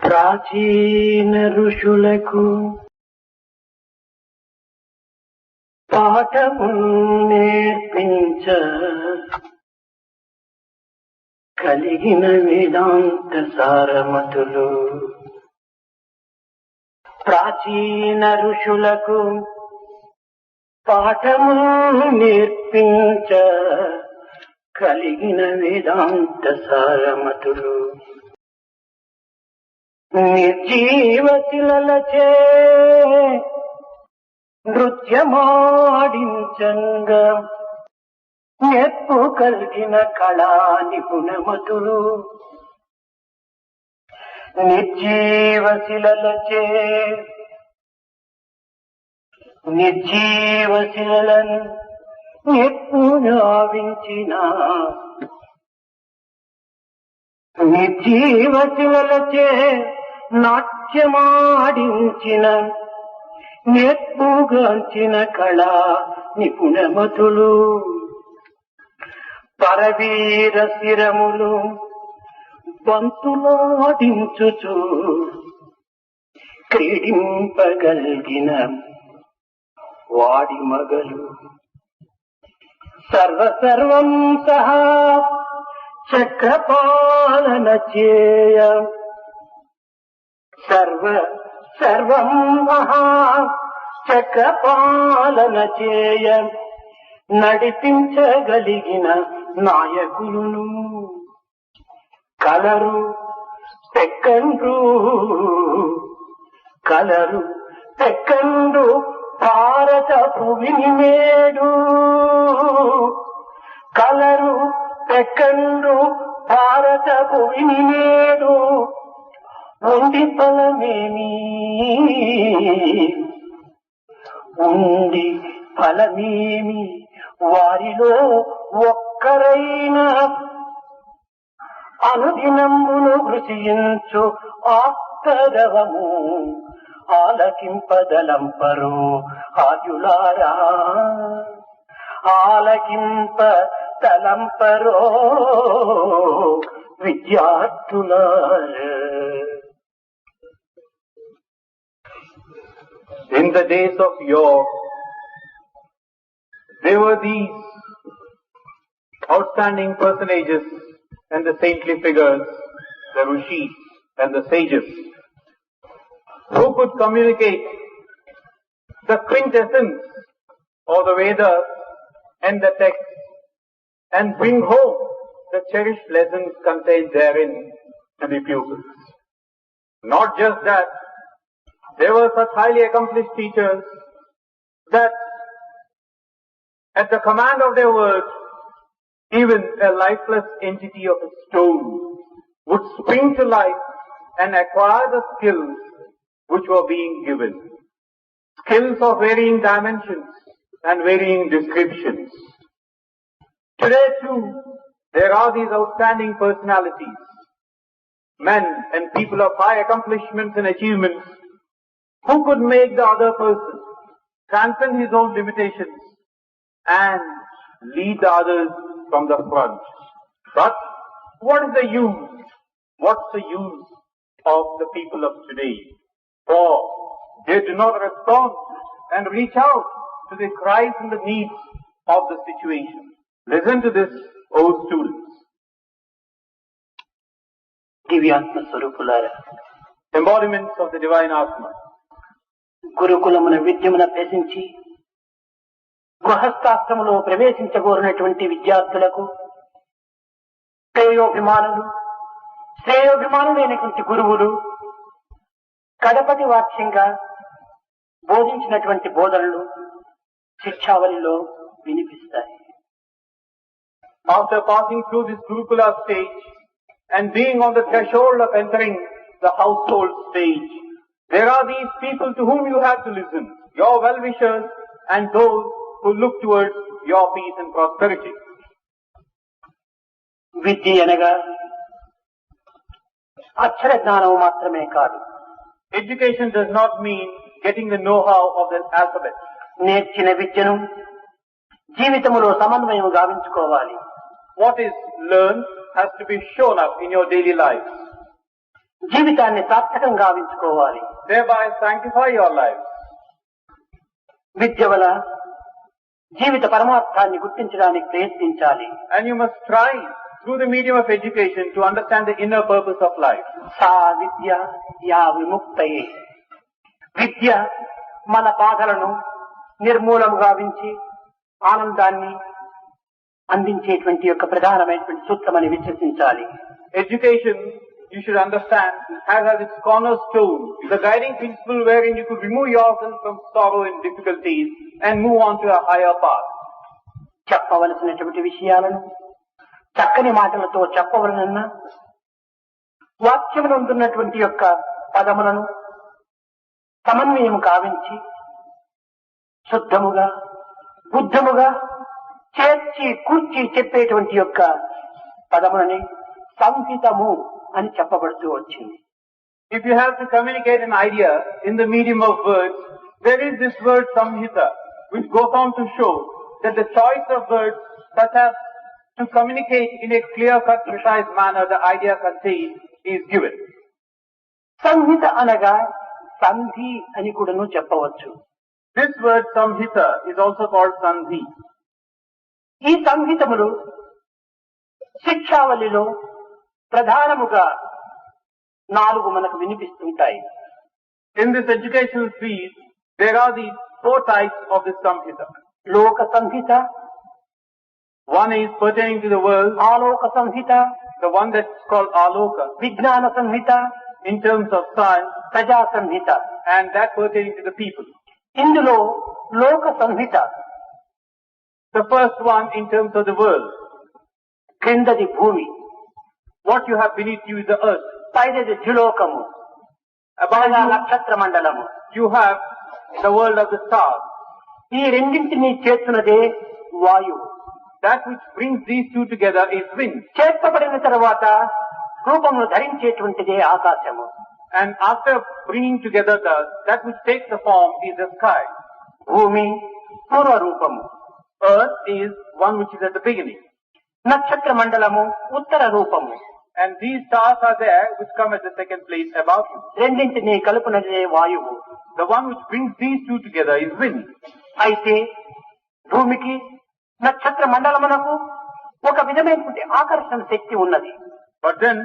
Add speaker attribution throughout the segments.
Speaker 1: ప్రాచీన ఋషులకు పాఠము నేర్పించ కలిగిన వేదాంత సారమతులు. ప్రాచీన ఋషులకు పాఠము నేర్పించ కలిగిన వేదాంత సారమతులు. నిర్జీవ శిలలచే నృత్యమాడించంగా నేర్పు కలిగిన కళా నిపుణమతులు. నిర్జీవ శిలలచే నిర్జీవ శిలలను నేర్పు గావించిన నిర్జీవ శిలలచే నాట్యమాడించిన నేర్పుగాంచిన కళా నిపుణమతులు. పరవీర శిరములు బంతులాడించుచు క్రీడింపగలిగిన వాడి మగలు. సర్వం సహా చక్రపాలన చేయ సర్వం మహా చక్రపాలన చేయ నడిపించగలిగిన నాయకులను కలరు తెక్కండ్రు భారత భూమిని నేడు. కలరు తెక్కండ్రు భారత భూమిని నేడు. ఉండి ఫలమేమి వారిలో ఒక్కరైనా అనుదినమును కృషించు ఆప్తరవము ఆలకింపదలంపరు ఆయులారా. ఆలకింప తలంపరో విద్యార్థులారా.
Speaker 2: In the days of yore, there were these outstanding personages and the saintly figures, the rishis and the sages, who could communicate the quintessence of the Vedas and the text and bring home the cherished lessons contained therein to the pupils. Not just that, there were such highly accomplished teachers that at the command of their words, even a lifeless entity of a stone would spring to life and acquire the skills which were being given. Skills of varying dimensions and varying descriptions. Today too, there are these outstanding personalities, men and people of high accomplishments and achievements, who could make the other person transcend his own limitations and lead the others from the front. But what is the use? What's the use of the people of today? For they do not respond and reach out to the cries and the needs of the situation. Listen to this, O students.
Speaker 1: దివ్యాత్మ స్వరూపులారా,
Speaker 2: Embodiments of the divine Atma.
Speaker 1: గురుకులమున విద్యమున అభ్యసించి గృహస్థాశ్రములో ప్రవేశించగోరినటువంటి విద్యార్థులకు శ్రేయోభిమానులైనటువంటి గురువులు కడపటి వాక్యంగా బోధించినటువంటి బోధనలు శిక్షావళిలో వినిపిస్తాయి.
Speaker 2: After passing through this Gurukula stage and being on the threshold of entering the household stage, there are these people to whom you have to listen, your well-wishers and those who look towards your peace and prosperity.
Speaker 1: విద్య అనగా అక్షర జ్ఞానం మాత్రమే కాదు.
Speaker 2: Education does not mean getting the know-how of the alphabet.
Speaker 1: నేర్చిన విద్యను జీవితములో సమన్వయం గావించుకోవాలి.
Speaker 2: What is learned has to be shown up in your daily life.
Speaker 1: జీవితాన్ని సార్థకంగా గావించుకోవాలి.
Speaker 2: Thereby sanctify your life.
Speaker 1: విద్య వల్ల జీవిత పరమార్థాన్ని గుర్తించడానికి ప్రయత్నించాలి.
Speaker 2: And you must try through the medium of education to understand the inner purpose of life.
Speaker 1: సా విద్య యా విముక్తయే. విద్య మన బాధలను నిర్మూలము గావించి ఆనందాన్ని అందించేటువంటి యొక్క ప్రధానమైనటువంటి సూత్రమని విశ్వసించాలి.
Speaker 2: Education, you should understand, has as its cornerstone the guiding principle wherein you could remove yourself from sorrow and difficulties and move on to a higher path.
Speaker 1: చెప్పవలసినటువంటి విషయాలను చక్కని మాటలతో చెప్పవలనన్నా వాక్యమునందున్నటువంటి యొక్క పదములను సమన్వయం కావించి శుద్ధముగా బుద్ధముగా చేర్చి కూర్చి చెప్పేటువంటి యొక్క పదములని సంహితము అని చెప్పబడుతూ వచ్చింది.
Speaker 2: If you have to communicate an idea in the medium of words, there is this word samhita, which goes on to show that the choice of words such as to communicate in a clear-cut, precise manner the idea contained is given.
Speaker 1: సంహిత అనగా సంధి అని కూడాను చెప్పవచ్చు.
Speaker 2: This word samhita is also called sandhi.
Speaker 1: ఈ సంహితములు శిక్షావళిలో ప్రధానముగా 4 మనకు వినిపిస్తుంటాయి.
Speaker 2: In this educational field, there are these 4 types of this samhita.
Speaker 1: లోక సంహిత,
Speaker 2: One is pertaining to the world,
Speaker 1: ఆలోక Samhita,
Speaker 2: the one that's called aloka,
Speaker 1: విజ్ఞాన సంహిత,
Speaker 2: in terms of science,
Speaker 1: ప్రజా సంహిత.
Speaker 2: and that pertaining to the people.
Speaker 1: ఇందులో లోక సంహిత
Speaker 2: The first one in terms of the world.
Speaker 1: క్రిందది భూమి,
Speaker 2: What you have beneath you is the earth.
Speaker 1: పైనది ద్యులోకము,
Speaker 2: Above
Speaker 1: అనగా
Speaker 2: you,
Speaker 1: నక్షత్ర మండలము.
Speaker 2: you have the world of the stars.
Speaker 1: ఈ రెండింటినీ చేర్చున్నదే వాయువు.
Speaker 2: That which brings these two together is wind.
Speaker 1: చేర్చబడిన తర్వాత రూపమును ధరించేటువంటిదే ఆకాశము.
Speaker 2: And after bringing together that which takes the form is the sky.
Speaker 1: భూమి పూర్వ రూపము,
Speaker 2: Earth is one which is at the beginning.
Speaker 1: నక్షత్ర మండలము ఉత్తర రూపము.
Speaker 2: And these stars are there which come at the second place above you.
Speaker 1: రెండింటినీ కలుపునదే వాయువు.
Speaker 2: The one which brings these two together is wind.
Speaker 1: అయితే భూమికి నక్షత్ర మండలమునకు ఒక విధమైనటువంటి ఆకర్షణ శక్తి ఉన్నది.
Speaker 2: But then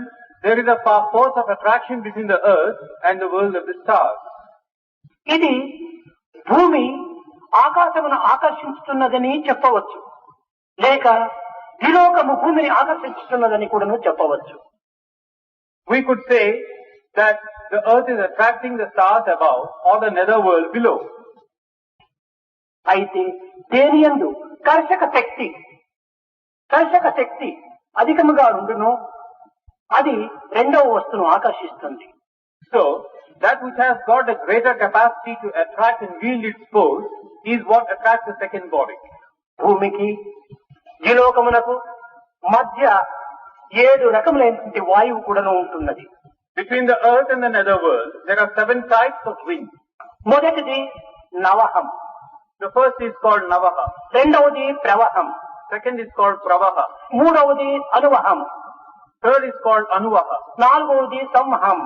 Speaker 2: there is a force of attraction between the earth and the world of the stars.
Speaker 1: ఇది భూమి ఆకాశమును ఆకర్షించుతున్నదని చెప్పవచ్చు, లేక ద్విలోకము భూమిని ఆకర్షించుతున్నదని కూడాను చెప్పవచ్చు.
Speaker 2: We could say that the earth is attracting the stars above or the nether world below.
Speaker 1: అయితే దేనియందు కర్షక శక్తి అధికముగా ఉండును అది రెండవ వస్తువును ఆకర్షిస్తుంది.
Speaker 2: So, that which has got a greater capacity to attract and wield its force is what attracts the second body.
Speaker 1: భూమికి ద్విలోకమునకు మధ్య 7 రకములైనటువంటి వాయువు కూడాను ఉంటున్నది.
Speaker 2: Between the earth and the nether world, there are 7 types of wind.
Speaker 1: మొదటిది నవహం,
Speaker 2: The first is called navaha.
Speaker 1: రెండవది ప్రవహం,
Speaker 2: Second is called pravaha.
Speaker 1: మూడవది అనువహం,
Speaker 2: Third is called anuvaha.
Speaker 1: నాలుగవది సంహం,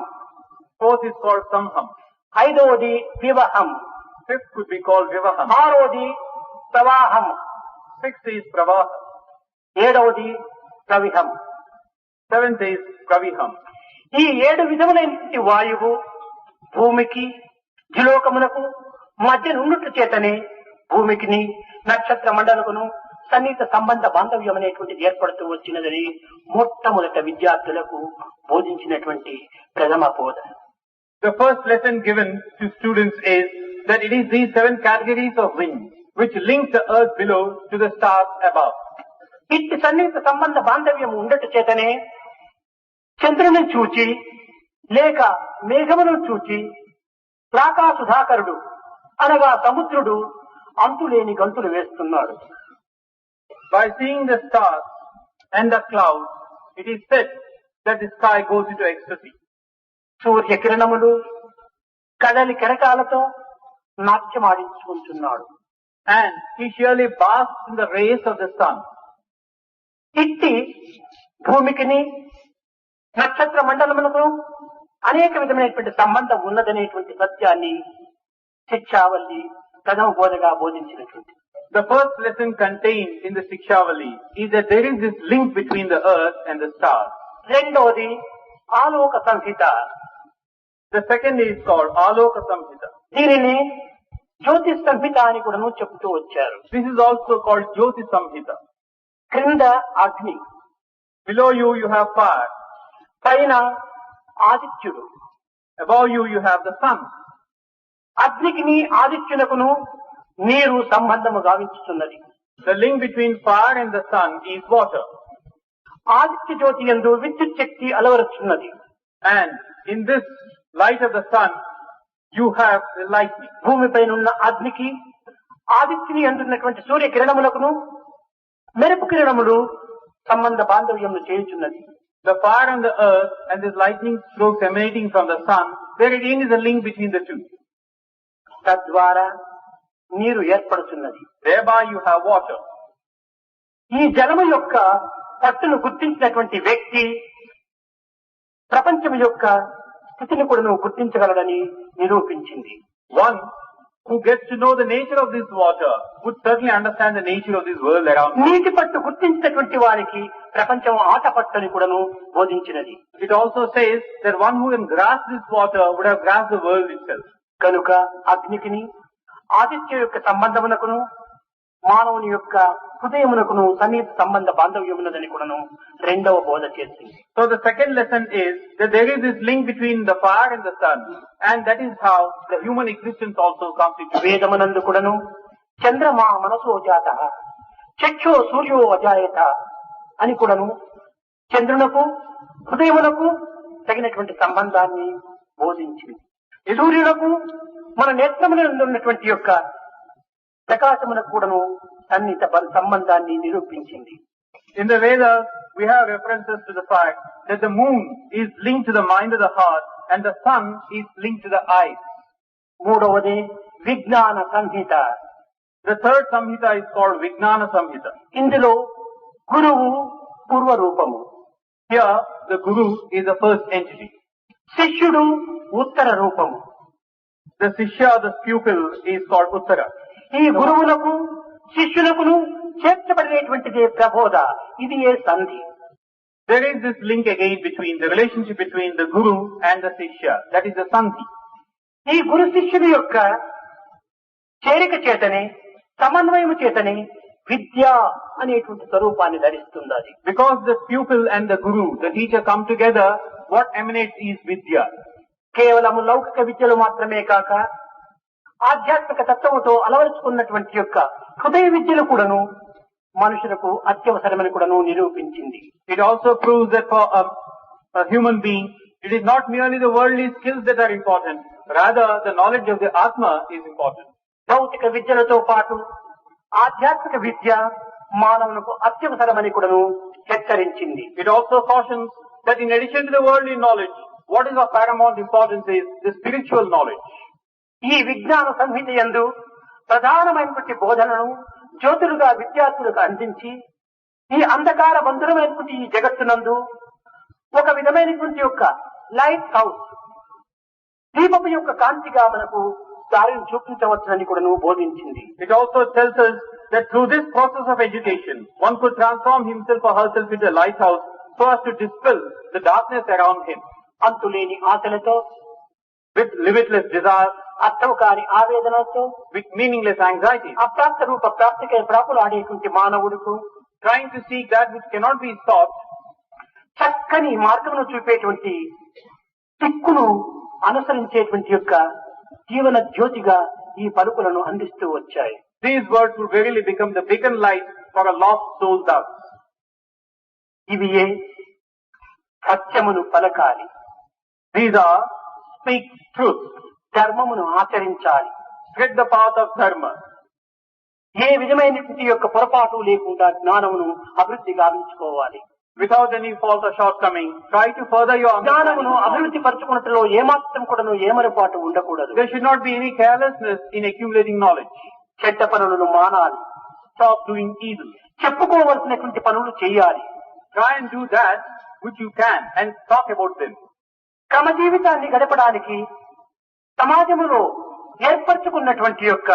Speaker 2: Fourth is called samham.
Speaker 1: ఐదవది వివహం,
Speaker 2: Fifth could be called vivaham.
Speaker 1: ఆరవది ప్రవాహం,
Speaker 2: Sixth is pravaha.
Speaker 1: ఏడవది ప్రవిహం.
Speaker 2: Seventh is praviham.
Speaker 1: ఈ 7 విధములైనటువంటి వాయువు భూమికి ద్విలోకమునకు మధ్య నుండుట చేతనే భూమికిని నక్షత్ర మండలకును సన్నిహిత సంబంధ బాంధవ్యం అనేటువంటిది ఏర్పడుతూ వచ్చినదని మొట్టమొదట విద్యార్థులకు బోధించినటువంటి ప్రథమ బోధ.
Speaker 2: The first lesson given to students is that it is these 7 categories of wind which link the earth below to the stars above.
Speaker 1: ఇట్టి సన్నిహిత సంబంధ బాంధవ్యం ఉండట చేతనే చంద్రుని చూచి లేక మేఘమును చూచి ప్రాకాసుధాకరుడు అనగా సముద్రుడు అంతులేని గంతులు వేస్తున్నాడు.
Speaker 2: By seeing the stars and the clouds, it is said that the sky goes into ecstasy.
Speaker 1: సూర్య కిరణములు కడలి కెరటాలతో నాట్యమాడించుకుంటున్నాడు.
Speaker 2: And he surely basks in the rays of the sun.
Speaker 1: ఇట్టి భూమికిని నక్షత్ర మండలములకు అనేక విధమైనటువంటి సంబంధం ఉన్నదనేటువంటి సత్యాన్ని శిక్షావల్లి ప్రథమ బోధగా బోధించినటువంటి.
Speaker 2: The first lesson contained in the S.S.I.H.L is that there is this link between the earth and the stars.
Speaker 1: రెండోది ఆలోక సంహిత.
Speaker 2: The second is called Aloka Samhita.
Speaker 1: దీనిని జ్యోతిష్ సంహిత అని కూడా చెప్తూ వచ్చారు.
Speaker 2: This is also called Jyoti Samhita.
Speaker 1: క్రింద అగ్ని,
Speaker 2: Below you, you have fire.
Speaker 1: పైన ఆదిత్యుడు.
Speaker 2: Above you, you have the sun.
Speaker 1: అగ్నికిని ఆదిత్యునకును నీరు సంబంధము గావించుతున్నది.
Speaker 2: The link between fire and the sun is water.
Speaker 1: Aditya జ్యోతి యందు విద్యుత్ శక్తి అలవరుచున్నది.
Speaker 2: And in this light of the sun, you have the lightning.
Speaker 1: భూమిపైనున్న అగ్నికి ఆదిత్యుని అందున్నటువంటి సూర్య కిరణములకును మెరుపు కిరణములు సంబంధ బాంధవ్యమును చేయుచున్నది.
Speaker 2: The fire on the earth and this lightning strokes emanating from the sun, there again is a link between the two.
Speaker 1: తద్వారా నీరు ఏర్పడుతున్నది.
Speaker 2: Thereby you have water.
Speaker 1: ఈ జలము యొక్క పట్టును గుర్తించినటువంటి వ్యక్తి ప్రపంచం యొక్క స్థితిని కూడా గుర్తించగలడని నిరూపించింది.
Speaker 2: One who gets to know the nature of this water would certainly understand the nature of this world around him.
Speaker 1: నీటి పట్టు గుర్తించినటువంటి వారికి ప్రపంచం ఆట పట్టుని కూడాను బోధించినది.
Speaker 2: It also says that one who can grasp this water would have grasped the world itself.
Speaker 1: కనుక అగ్నికిని ఆదిత్య యొక్క సంబంధమునకును మానవుని యొక్క హృదయమునకును సన్నిహిత సంబంధ బాంధవ్యమున్నదని కూడాను రెండవ బోధ చేసింది.
Speaker 2: So the second lesson is that there is this link between the fire and the sun, and that is how the human existence also comes into being.
Speaker 1: వేదమునందు కూడాను చంద్రమా మనసో జాతః చక్షో సూర్యో అజాయత అని కూడాను చంద్రునకు హృదయమునకు తగినటువంటి సంబంధాన్ని బోధించింది. సూర్యునకు మన నేత్రమునందు ఉన్నటువంటి యొక్క ప్రకాశమునకు కూడాను సన్నిహిత సంబంధాన్ని నిరూపించింది.
Speaker 2: In the Vedas, we have references to the fact that the moon is linked to the mind of the heart and the sun is linked to the eyes.
Speaker 1: మూడవది విజ్ఞాన సంహిత.
Speaker 2: The third Samhita is called Vijnana Samhita.
Speaker 1: ఇందులో గురువు పూర్వ రూపము,
Speaker 2: Here, the Guru is the first entity.
Speaker 1: శిష్యుడు ఉత్తర రూపము.
Speaker 2: The Sishya, the pupil, is called Uttara.
Speaker 1: ఈ గురువులకు శిష్యులకును చేర్చబడినటువంటిదే ప్రబోధ. ఇది ఏ సంధి.
Speaker 2: There is this link again between the relationship between the Guru and the Sishya. That is the Sandhi.
Speaker 1: ఈ గురు శిష్యుడి యొక్క చేరిక చేతనే సమన్వయము చేతనే విద్య అనేటువంటి స్వరూపాన్ని ధరిస్తుంది. అది
Speaker 2: Because the pupil and the Guru, the teacher, come together, what emanates is Vidya.
Speaker 1: కేవలము లౌకిక విద్యలు మాత్రమే కాక ఆధ్యాత్మిక తత్వముతో అలవరుచుకున్నటువంటి యొక్క హృదయ విద్యలు కూడాను మనుషులకు అత్యవసరమని కూడాను నిరూపించింది.
Speaker 2: It also proves that for a human being, it is not merely the worldly skills that are important, rather the knowledge of the Atma is important.
Speaker 1: భౌతిక విద్యలతో పాటు ఆధ్యాత్మిక విద్య మానవులకు అత్యవసరమని కూడాను హెచ్చరించింది.
Speaker 2: It also cautions that in addition to the worldly knowledge, what is of paramount importance is the spiritual knowledge.
Speaker 1: ఈ విజ్ఞాన సంహిత యందు ప్రధానమైనటువంటి బోధనను జ్యోతులుగా విద్యార్థులకు అందించి ఈ అంధకార బంధురమైనటువంటి ఈ జగత్తునందు ఒక విధమైనటువంటి యొక్క లైట్ హౌస్ దీపపు యొక్క కాంతిగా మనకు దారిని చూపించవచ్చునని కూడా బోధించింది.
Speaker 2: It also tells us that through this process of education, one could transform himself or herself into a lighthouse so as to dispel the darkness around him.
Speaker 1: అంతులేని ఆశలతో,
Speaker 2: with limitless desires,
Speaker 1: అర్థం కాని ఆవేదనతో,
Speaker 2: with meaningless anxiety,
Speaker 1: అప్రాప్త Roopa ప్రాప్తికై ప్రాకులాడేటువంటి మానవుడుకు
Speaker 2: trying to seek that which cannot be sought,
Speaker 1: చక్కని మార్గమును చూపేటువంటి దిక్కును అనుసరించేటువంటి యొక్క జీవన జ్యోతిగా ఈ పలుకులను అందిస్తూ వచ్చాయి.
Speaker 2: These words will verily become the beacon light for a lost soul thus.
Speaker 1: ఇవి సత్యమును పలకాలి.
Speaker 2: These are speak truth,
Speaker 1: ధర్మమును ఆచరించాలి,
Speaker 2: tread the path of dharma.
Speaker 1: ఏ విధమైనటువంటి యొక్క పొరపాటు లేకుండా జ్ఞానమును అభివృద్ధి గావించుకోవాలి.
Speaker 2: Without any fault or shortcoming, try to further your
Speaker 1: జ్ఞానమును అభివృద్ధి పరచుకున్నట్లో ఏమాత్రం కూడాను ఏమరపాటు ఉండకూడదు.
Speaker 2: There should not be any carelessness in accumulating knowledge.
Speaker 1: చెడ్డ పనులను మానాలి.
Speaker 2: Stop doing evil.
Speaker 1: చెప్పుకోవలసినటువంటి పనులు చేయాలి.
Speaker 2: Try and do that which you can and talk about them.
Speaker 1: క్రమ జీవితాన్ని గడపడానికి సమాజంలో ఏర్పరచుకున్నటువంటి యొక్క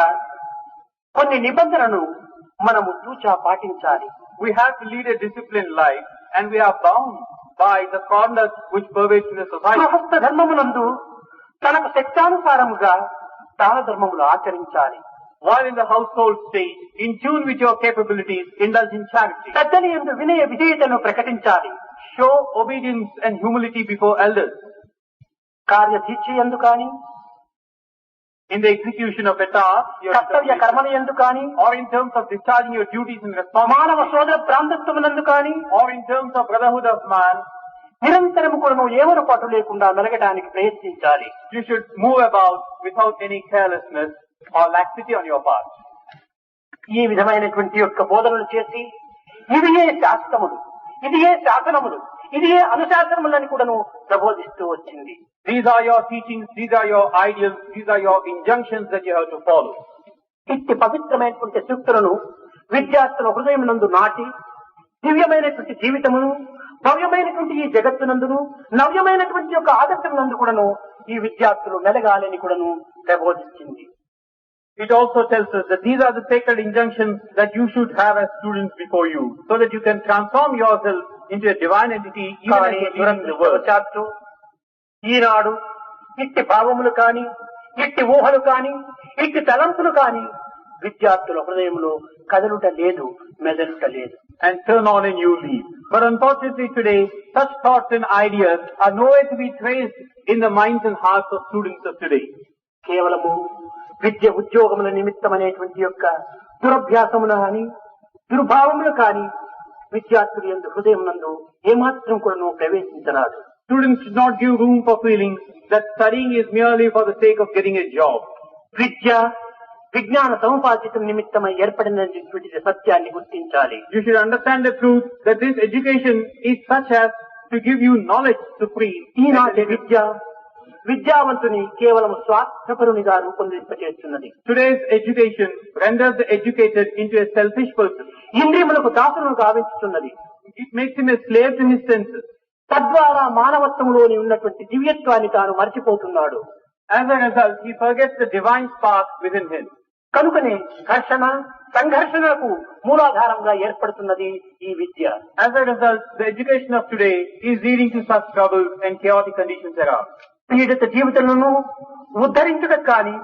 Speaker 1: కొన్ని నిబంధనలను మనము తూచా పాటించాలి.
Speaker 2: We have to lead a disciplined life and we are bound by the conduct which pervades in the society.
Speaker 1: గృహస్థ ధర్మమునందు తనకు శక్తానుసారముగా దాన ధర్మములు ఆచరించాలి.
Speaker 2: While in the household state, in tune with your capabilities, indulge in charity.
Speaker 1: పెద్దల యందు వినయ విధేయతను ప్రకటించాలి.
Speaker 2: Show obedience and humility before elders.
Speaker 1: కార్యదీక్ష యందు కాని,
Speaker 2: In the execution of a task, your
Speaker 1: కర్తవ్య కర్మల యందు కాని,
Speaker 2: or in terms of discharging your duties and responsibilities,
Speaker 1: మానవ సోదర ప్రాంతత్వమునందు కాని,
Speaker 2: or in terms of brotherhood of man,
Speaker 1: నిరంతరము కూడా ఏమరు పట్టు లేకుండా మెలగడానికి ప్రయత్నించాలి.
Speaker 2: you should move about without any carelessness or laxity on your part.
Speaker 1: ఈ విధమైనటువంటి యొక్క బోధనలు చేసి ఇది ఏ శాస్త్రములు, ఇది ఏ శాసనములు, ఇది ఏ అనుశాసనములని కూడాను ప్రబోధిస్తూ వచ్చింది.
Speaker 2: These are your teachings, these are your ideals, these are your injunctions that you have to follow.
Speaker 1: ఇట్టి పవిత్రమైనటువంటి సూక్తులను విద్యార్థుల హృదయమునందు నాటి దివ్యమైనటువంటి జీవితమును, భవ్యమైనటువంటి ఈ జగత్తునందును, నవ్యమైనటువంటి యొక్క ఆదర్శమునందు కూడాను ఈ విద్యార్థులు మెలగాలని కూడాను ప్రబోధించింది.
Speaker 2: It also tells us that these are the sacred injunctions that you should have as students before you, so that you can transform yourself into a divine entity even as you live in the world.
Speaker 1: ఈనాడు ఇట్టి భావములు కాని, ఇట్టి ఊహలు కాని, ఇట్టి తలంపులు కాని విద్యార్థుల హృదయంలో కదలుట లేదు, మెదలుట లేదు.
Speaker 2: And turn on and you leave. But unfortunately today, such thoughts and ideas are nowhere to be traced in the minds and hearts of students of today.
Speaker 1: కేవలము విద్య ఉద్యోగముల నిమిత్తం అనేటువంటి యొక్క దురభ్యాసములు కాని, దుర్భావములు కాని విద్యార్థుల యందు హృదయం నందు ఏమాత్రం కూడా ప్రవేశించరాదు.
Speaker 2: Students should not give room for feelings that studying is merely for the sake of getting a job.
Speaker 1: విద్య విజ్ఞాన సముపార్జితం నిమిత్తమై ఏర్పడినటువంటి సత్యాన్ని గుర్తించాలి.
Speaker 2: You should understand the truth that this education is such as to give you knowledge supreme.
Speaker 1: ఈనాటి విద్య విద్యావంతుని కేవలం స్వార్థపరునిగా రూపొందింపచేస్తున్నది.
Speaker 2: Today's education renders the educated into a selfish person.
Speaker 1: ఇంద్రియములకు దాసులను గావించుతున్నది.
Speaker 2: It makes him a slave to his senses.
Speaker 1: తద్వారా మానవత్వంలోని ఉన్నటువంటి దివ్యత్వాన్ని తాను మర్చిపోతున్నాడు.
Speaker 2: As a result, he forgets the divine spark within him.
Speaker 1: కనుకనే ఘర్షణ, సంఘర్షణకు మూలాధారంగా ఏర్పడుతున్నది ఈ విద్య.
Speaker 2: As a result, the education of today is leading to such troubles and chaotic conditions around.
Speaker 1: పీడిత జీవితాలను ఉద్ధరించుటకు కానీ,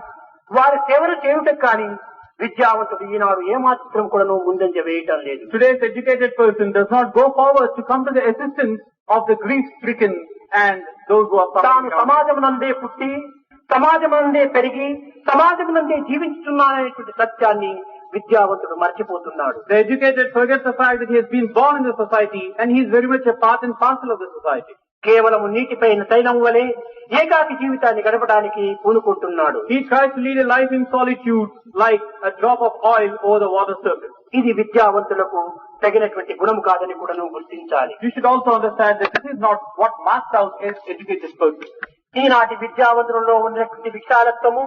Speaker 1: వారి సేవలు చేయుటకు కానీ విద్యావంతుడు ఈనాడు ఏమాత్రం కూడా ముందంజ వేయటం లేదు.
Speaker 2: Today's educated person does not go forward to come to the assistance of the grief-stricken and those who are
Speaker 1: తాను
Speaker 2: suffering.
Speaker 1: సమాజమునందే పుట్టి, సమాజమునందే పెరిగి, సమాజమునందే జీవించుతున్నాననేటువంటి సత్యాన్ని విద్యావంతుడు మర్చిపోతున్నాడు.
Speaker 2: The educated forgets the fact that he has been born in the society and he is very much a part and parcel of the society.
Speaker 1: కేవలం నీటిపైన తైలం వలె ఏకాకి జీవితాన్ని గడపడానికి పూనుకుంటున్నాడు.
Speaker 2: He tries to lead a life in solitude like a drop of oil over the water surface.
Speaker 1: ఇది విద్యావంతులకు తగినటువంటి గుణం కాదని కూడా నువ్వు గుర్తించాలి.
Speaker 2: You should also understand that this is not what marks out an educated person.
Speaker 1: ఈనాటి విద్యావంతులలో ఉన్నటువంటి విశాలత్వము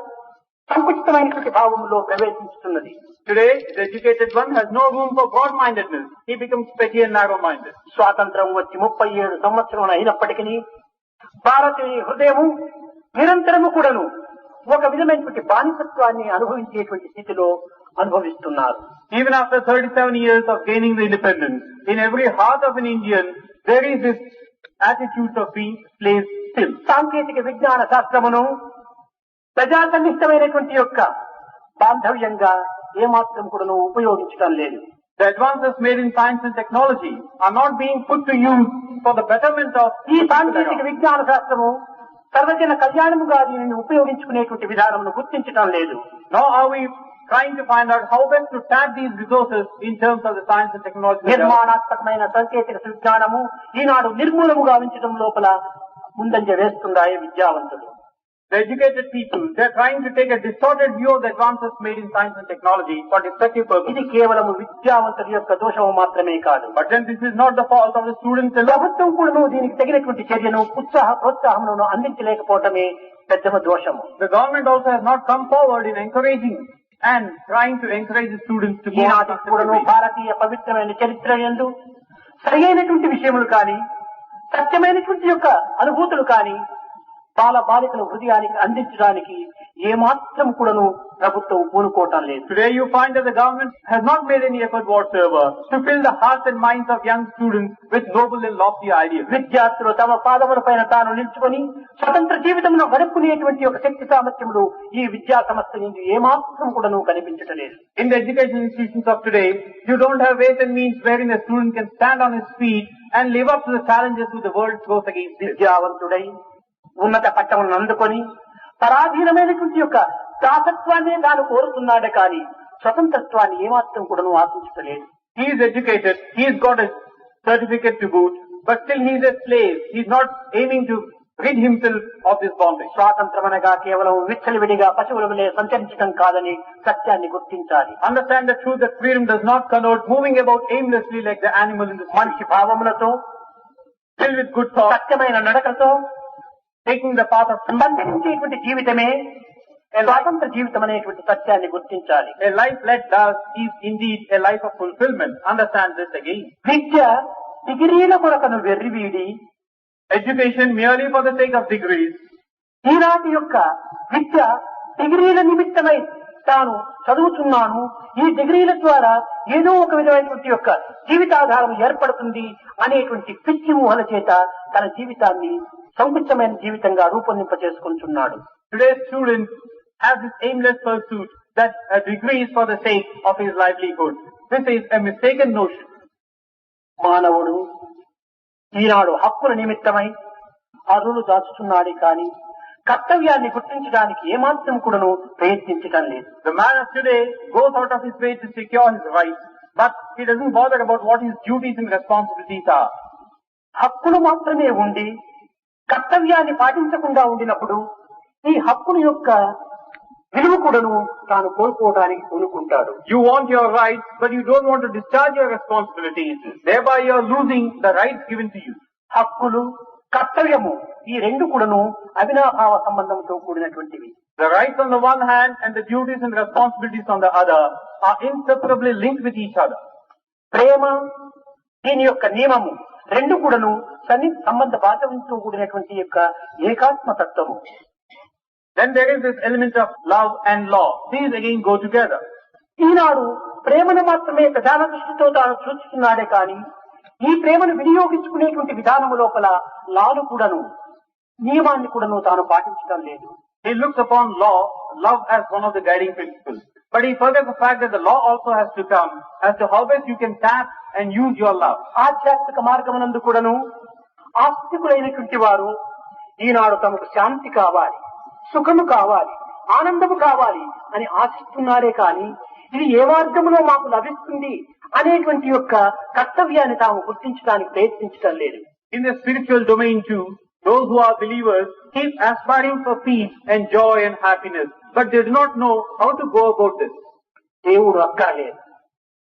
Speaker 1: సంకుచితమైనటువంటి భావంలో ప్రవేశిస్తున్నది.
Speaker 2: Today, the educated one has no room for broad-mindedness. He becomes petty and narrow-minded.
Speaker 1: స్వాతంత్రం వచ్చి 37 సంవత్సరములు అయినప్పటికీ భారతీయ హృదయము నిరంతరము కూడాను ఒక విధమైనటువంటి బానిసత్వాన్ని అనుభవించేటువంటి స్థితిలో అనుభవిస్తున్నారు.
Speaker 2: Even after 37 years of gaining the independence, in every heart of an Indian, there is this attitude of being slaves still.
Speaker 1: సాంకేతిక విజ్ఞాన శాస్త్రమును ప్రజాసన్నిష్టమైనటువంటి యొక్క బాంధవ్యంగా ఏమాత్రం కూడాను ఉపయోగించడం లేదు.
Speaker 2: The advances made in science and technology are not being put to use for the betterment of
Speaker 1: ఈ సాంకేతిక విజ్ఞాన శాస్త్రము సర్వజన కళ్యాణముగా దీనిని ఉపయోగించుకునేటువంటి విధానమును గుర్తించడం లేదు.
Speaker 2: Nor are we trying to find out how best to tap these resources in terms of the science and technology.
Speaker 1: నిర్మాణాత్మకమైన సాంకేతిక విజ్ఞానము ఈనాడు నిర్మూలముగా ఉంచడం లోపల ముందంజ వేస్తున్నాయి విద్యావంతులు.
Speaker 2: The educated people, they are trying to take a distorted view of the advances made in science and technology for destructive purposes.
Speaker 1: ఇది కేవలము విద్యావంతుల యొక్క దోషము మాత్రమే కాదు.
Speaker 2: But then this is not the fault of the students alone.
Speaker 1: ప్రభుత్వం కూడా దీనికి తగినటువంటి చర్యను ప్రోత్సాహములను అందించలేకపోవటమే పెద్దమ దోషము.
Speaker 2: The government also has not come forward in encouraging and trying to encourage the students to go on
Speaker 1: ఈనాటి
Speaker 2: such
Speaker 1: కూడాను
Speaker 2: a way.
Speaker 1: భారతీయ పవిత్రమైన చరిత్ర యందు సరైనటువంటి విషయములు కానీ, సత్యమైనటువంటి యొక్క అనుభూతులు కానీ బాల బాలికల హృదయానికి అందించడానికి ఏమాత్రం కూడాను ప్రభుత్వం పూనుకోవటం లేదు.
Speaker 2: Today you find that the government has not made any effort whatsoever to fill the hearts and minds of young students with noble and lofty ideas.
Speaker 1: విద్యార్థులు తమ పాదముల పైన తాను నిల్చుకొని స్వతంత్ర జీవితంలో గడుపుకునేటువంటి ఒక శక్తి సామర్థ్యములు ఈ విద్యా సంస్థ నుండి ఏమాత్రం కూడాను కనిపించటం లేదు.
Speaker 2: In the education institutions of today, you don't have ways and means wherein a student can stand on his feet and live up to the challenges which the world throws against him.
Speaker 1: విద్యావంతుడై ఉన్నత పట్టములను అందుకొని పరాధీనమైనటువంటి యొక్క దాసత్వాన్ని తాను కోరుతున్నాడే కానీ స్వతంత్రత్వాన్ని ఏమాత్రం కూడాను ఆశించలేదు.
Speaker 2: He is educated, he has got a certificate to boot, but still he is a slave. He is not aiming to rid himself of this bondage.
Speaker 1: స్వాతంత్రమనగా కేవలం విచ్చలవిడిగా పశువుల వలె సంచరించడం కాదని సత్యాన్ని గుర్తించాలి.
Speaker 2: Understand the truth that freedom does not connote moving about aimlessly like the animal in the street.
Speaker 1: మనిషి భావములతో
Speaker 2: Filled with good thoughts,
Speaker 1: సత్యమైన నడకతో
Speaker 2: taking the path of truth.
Speaker 1: సంబంధించేటువంటి జీవితమే స్వాతంత్ర జీవితం అనేటువంటి సత్యాన్ని గుర్తించాలి.
Speaker 2: A life led thus is indeed a life of fulfillment. Understand this again.
Speaker 1: విద్య డిగ్రీల కొరకను వెర్రివీడి
Speaker 2: Education merely for the sake of degrees.
Speaker 1: ఈనాటి యొక్క విద్య డిగ్రీల నిమిత్తమై తాను చదువుతున్నాను, ఈ డిగ్రీల ద్వారా ఏదో ఒక విధమైనటువంటి యొక్క జీవితాధారం ఏర్పడుతుంది అనేటువంటి పిచ్చి ఊహల చేత తన జీవితాన్ని సంకుచమైన జీవితంగా రూపొందింప చేసుకుంటున్నాడు.
Speaker 2: Today's student has this aimless pursuit that a degree is for the sake of his livelihood. This is a mistaken notion.
Speaker 1: మానవుడు ఈనాడు హక్కుల నిమిత్తమై అరులు దాచుతున్నాడే కాని కర్తవ్యాన్ని గుర్తించడానికి ఏమాత్రం కూడాను ప్రయత్నించడం లేదు.
Speaker 2: The man of today goes out of his way to secure his rights, but he doesn't bother about what his duties and responsibilities are.
Speaker 1: హక్కులు మాత్రమే ఉండి కర్తవ్యాన్ని పాటించకుండా ఉండినప్పుడు ఈ హక్కుల యొక్క విలువ కూడాను తాను కోల్పోవడానికి పూనుకుంటాడు.
Speaker 2: You want your rights, but you don't want to discharge your responsibilities. Thereby you are losing the rights given to you.
Speaker 1: హక్కులు కర్తవ్యము ఈ రెండు కూడాను అవినాభావ సంబంధంతో కూడినటువంటివి.
Speaker 2: The rights on the one hand and the duties and responsibilities on the other are inseparably linked with each other.
Speaker 1: ప్రేమ దీని యొక్క నియమము రెండు కూడాను సన్నిహిత సంబంధ బాధ్యతతో కూడినటువంటి యొక్క ఏకాత్మ తత్వము.
Speaker 2: Then there is this element of love and law. These again go together.
Speaker 1: ఈనాడు ప్రేమను మాత్రమే ప్రధాన దృష్టితో తాను చూస్తున్నాడే కాని ఈ ప్రేమను వినియోగించుకునేటువంటి విధానము లోపల లాను కూడాను నియమాన్ని కూడాను తాను పాటించడం లేదు.
Speaker 2: He looks upon love as one of the guiding principles. But he forgets the fact that the law also has to come as to how best you can tap and use your love.
Speaker 1: ఆధ్యాత్మిక మార్గమునందు కూడాను ఆస్తికులైనటువంటి వారు ఈనాడు తమకు శాంతి కావాలి, సుఖము కావాలి, ఆనందము కావాలి అని ఆశిస్తున్నారే కాని ఇది ఏ మార్గంలో మాకు లభిస్తుంది అనేటువంటి యొక్క కర్తవ్యాన్ని తాము గుర్తించడానికి ప్రయత్నించడం లేదు.
Speaker 2: In the spiritual domain too, those who are believers keep aspiring for peace and joy and happiness, but they do not know how to go about this.
Speaker 1: దేవుడు అక్కర్లేదు,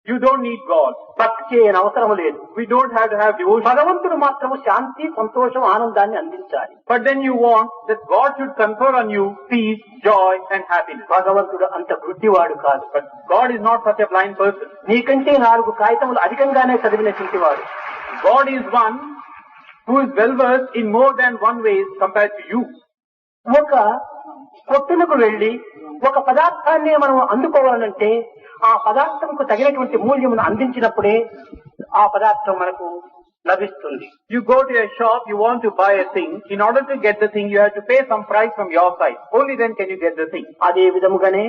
Speaker 2: You don't need God.
Speaker 1: భక్తి చేయని అవసరం లేదు.
Speaker 2: We don't have to have devotion.
Speaker 1: భగవంతుడు మాత్రము శాంతి, సంతోషం, ఆనందాన్ని అందించాలి.
Speaker 2: But then you want that God should confer on you peace, joy and happiness.
Speaker 1: భగవంతుడు అంత గుడ్డివాడు కాదు.
Speaker 2: But God is not such a blind person.
Speaker 1: నీకంటే 4 కాగితములు అధికంగానే చదివినటువంటి వాడు.
Speaker 2: God is one who is well versed in more than one ways compared to you.
Speaker 1: ఒక కొట్టునకు వెళ్లి ఒక పదార్థాన్ని మనం అందుకోవాలంటే ఆ పదార్థంకు తగినటువంటి మూల్యమును అందించినప్పుడే ఆ పదార్థం మనకు లభిస్తుంది.
Speaker 2: You go to a shop, you want to buy a thing. In order to get the thing, you have to pay some price from your side. Only then can you get the thing.
Speaker 1: అదే విధముగానే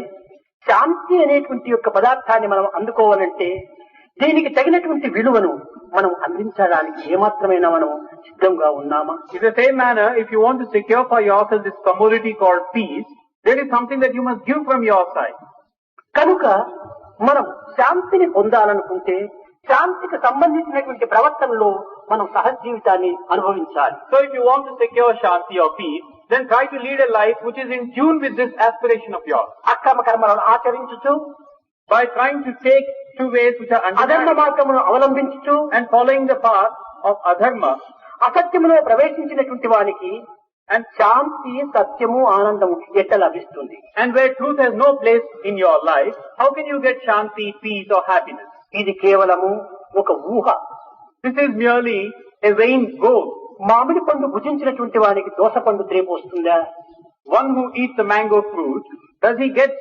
Speaker 1: శాంతి అనేటువంటి యొక్క పదార్థాన్ని మనం అందుకోవాలంటే దీనికి తగినటువంటి విలువను మనం అందించడానికి ఏమాత్రమైనా మనం సిద్ధంగా ఉన్నామా?
Speaker 2: In the same manner, if you want to secure for yourself this commodity called peace, there is something that you must give from your side.
Speaker 1: కనుక మనం శాంతిని పొందాలనుకుంటే శాంతికి సంబంధించినటువంటి ప్రవర్తనలో మనం సహజ జీవితాన్ని అనుభవించాలి.
Speaker 2: So if you want to secure shanti or peace, then try to lead a life which is in tune with this aspiration of yours.
Speaker 1: అక్రమ కర్మలను ఆచరించుచు
Speaker 2: By trying to take two ways which are
Speaker 1: అధర్మ
Speaker 2: undeniable
Speaker 1: మార్గమును అవలంబించుచు
Speaker 2: and following the path of adharma,
Speaker 1: అసత్యములో ప్రవేశించినటువంటి వానికి శాంతి, సత్యము, ఆనందము ఎట్లా లభిస్తుంది?
Speaker 2: and where truth has no place in your life, how can you get shanti, peace or happiness?
Speaker 1: ఇది కేవలము ఒక ఊహ.
Speaker 2: This is merely a vain goal.
Speaker 1: మామిడి పండు భుజించినటువంటి వానికి దోస పండు రేపు వస్తుందా?
Speaker 2: One who eats the mango fruit, does he get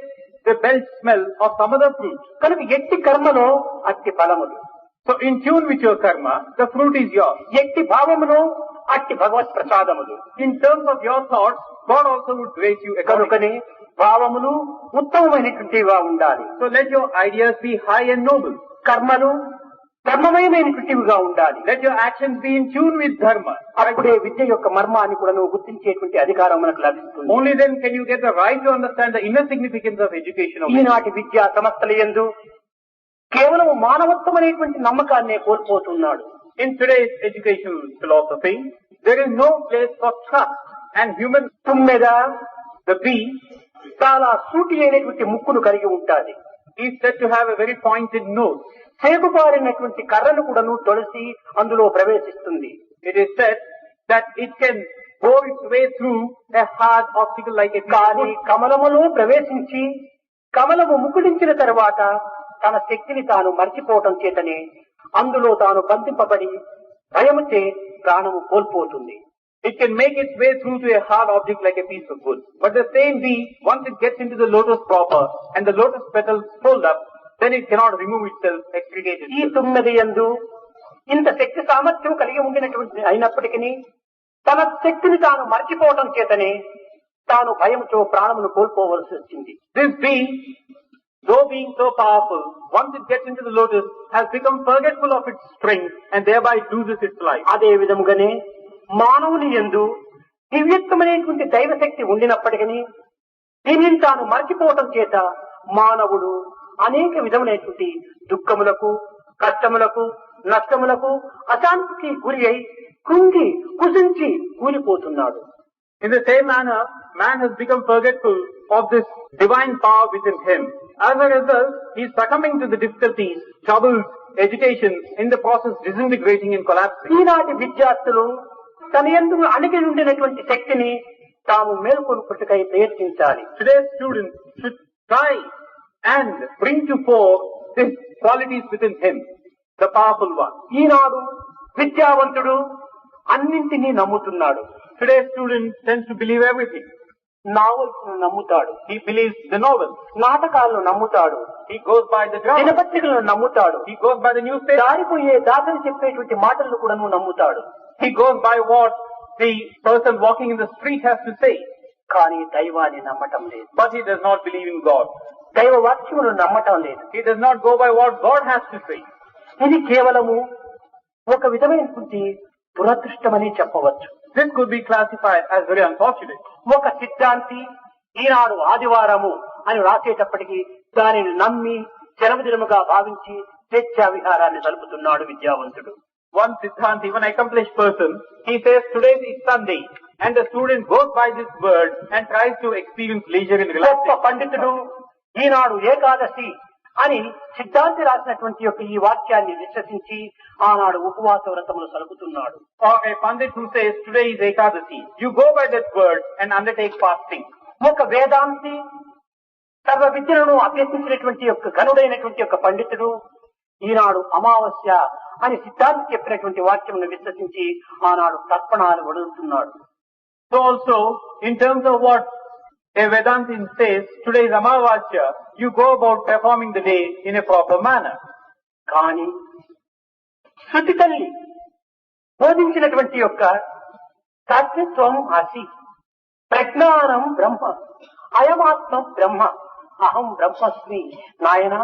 Speaker 2: the belt smell of some other fruit?
Speaker 1: కనుక ఎట్టి కర్మలో అట్టి ఫలములు.
Speaker 2: So in tune with your karma, the fruit is yours.
Speaker 1: ఎట్టి భావములో అట్టి భగవత్ ప్రసాదములు.
Speaker 2: In terms of your thoughts, God also would grace you accordingly.
Speaker 1: కనుకనే భావములు ఉత్తమమైనటువంటివిగా ఉండాలి.
Speaker 2: So let your ideas be high and noble.
Speaker 1: కర్మలు ధర్మమయమైనటువంటివిగా ఉండాలి.
Speaker 2: Let your actions be in tune with dharma.
Speaker 1: అప్పుడే విద్య యొక్క మర్మాన్ని కూడా నువ్వు గుర్తించేటువంటి అధికారం మనకు లభిస్తుంది.
Speaker 2: Only then can you get the right to understand the inner significance of education.
Speaker 1: ఈనాటి విద్యా సంస్థల యందు కేవలం మానవత్వం అనేటువంటి నమ్మకాన్నే కోల్పోతున్నాడు.
Speaker 2: In today's educational philosophy, there is no place for trust and human.
Speaker 1: తుమ్మెద
Speaker 2: The bee
Speaker 1: చాలా సూటి అయినటువంటి ముక్కును కలిగి ఉంటాది.
Speaker 2: is said to have a very pointed nose.
Speaker 1: సేగుబారినటువంటి కర్రను కూడాను తొలసి అందులో ప్రవేశిస్తుంది.
Speaker 2: It is said that it can bore its way through a hard obstacle like a
Speaker 1: కానీ కమలములో ప్రవేశించి కమలము ముకుడించిన తర్వాత తన శక్తిని తాను మర్చిపోవటం చేతనే అందులో తాను బంధింపబడి భయముచే ప్రాణము కోల్పోతుంది.
Speaker 2: It can make its way through to a hard object like a piece of wood. But the same bee, once it gets into the lotus proper and the lotus petals fold up, then it cannot remove itself, extricate
Speaker 1: ఈ
Speaker 2: itself.
Speaker 1: తుమ్మెద యందు ఇంత శక్తి సామర్థ్యం కలిగి ఉండినటువంటి అయినప్పటికీ తన శక్తిని తాను మర్చిపోవటం చేతనే తాను భయముతో ప్రాణమును కోల్పోవలసి వచ్చింది.
Speaker 2: This bee, though being so powerful, once it gets into the lotus, has become forgetful of its strength and thereby it loses its life.
Speaker 1: అదే విధముగానే మానవుని యందు దివ్యత్వమైనటువంటి దైవశక్తి ఉండినప్పటికీ దీనిని తాను మర్చిపోవటం చేత మానవుడు అనేక విధములైనటువంటి దుఃఖములకు, కష్టములకు, నష్టములకు, అశాంతికి గురి అయి కృంగి కుసించి కూలిపోతున్నాడు.
Speaker 2: In the same manner, man has become forgetful of this divine power within him. As a result, he is succumbing to the difficulties, troubles, agitation, in the process disintegrating and collapsing.
Speaker 1: ఈనాటి విద్యార్థులు తన యందు అణిగి ఉండినటువంటి శక్తిని తాము మేల్కొల్పుటకై ప్రయత్నించాలి.
Speaker 2: Today's students should try and bring to fore these qualities within him, the powerful one.
Speaker 1: ఈనాడు విద్యావంతుడు అన్నింటినీ నమ్ముతున్నాడు.
Speaker 2: Today's student tends to believe everything.
Speaker 1: Novels నమ్ముతాడు,
Speaker 2: He believes the novels.
Speaker 1: నాటకాలను నమ్ముతాడు,
Speaker 2: He goes by the drama.
Speaker 1: దినపత్రికలను నమ్ముతాడు,
Speaker 2: He goes by the newspaper.
Speaker 1: దారిపోయే దాతలు చెప్పేటువంటి మాటలను కూడా నమ్ముతాడు.
Speaker 2: He goes by what the person walking in the street has to say.
Speaker 1: కానీ దైవాన్ని నమ్మటం లేదు,
Speaker 2: But he does not believe in God.
Speaker 1: దైవ వాక్యమును నమ్మటం లేదు.
Speaker 2: He does not go by what God has to say.
Speaker 1: ఇది కేవలము ఒక విధమైనటువంటి దురదృష్టమని చెప్పవచ్చు.
Speaker 2: This could be classified as very unfortunate.
Speaker 1: ఒక సిద్ధాంతి ఈనాడు ఆదివారము అని రాసేటప్పటికీ దానిని నమ్మి సెలవు దినముగా భావించి స్వేచ్ఛా విహారాన్ని జరుపుతున్నాడు విద్యావంతుడు.
Speaker 2: One Siddhanti, one accomplished person, he says today is Sunday, and the student goes by this word and tries to experience leisure and
Speaker 1: గొప్ప
Speaker 2: relaxation.
Speaker 1: పండితుడు ఈనాడు ఏకాదశి అని సిద్ధాంతి రాసినటువంటి యొక్క ఈ వాక్యాన్ని విశ్వసించి ఆనాడు ఉపవాస వ్రతములు సలుపుతున్నాడు.
Speaker 2: Or a Pandit who says today is Ekadasi, you go by that word and undertake fasting.
Speaker 1: ఒక వేదాంతి సర్వ విద్యలను అభ్యసించినటువంటి యొక్క ఘనుడైనటువంటి యొక్క పండితుడు ఈనాడు అమావాస్య అని సిద్ధాంతి చెప్పినటువంటి వాక్యమును విశ్వసించి ఆనాడు తర్పణాలు వదులుతున్నాడు.
Speaker 2: So also, in terms of what a Vedantin says, today is Amavasya, you go about performing the day in a proper manner.
Speaker 1: కానీ శృతి తల్లి బోధించినటువంటి యొక్క తత్వం అసి, ప్రజ్ఞానం బ్రహ్మ, అయమాత్మ బ్రహ్మ, అహం బ్రహ్మస్మి, నాయన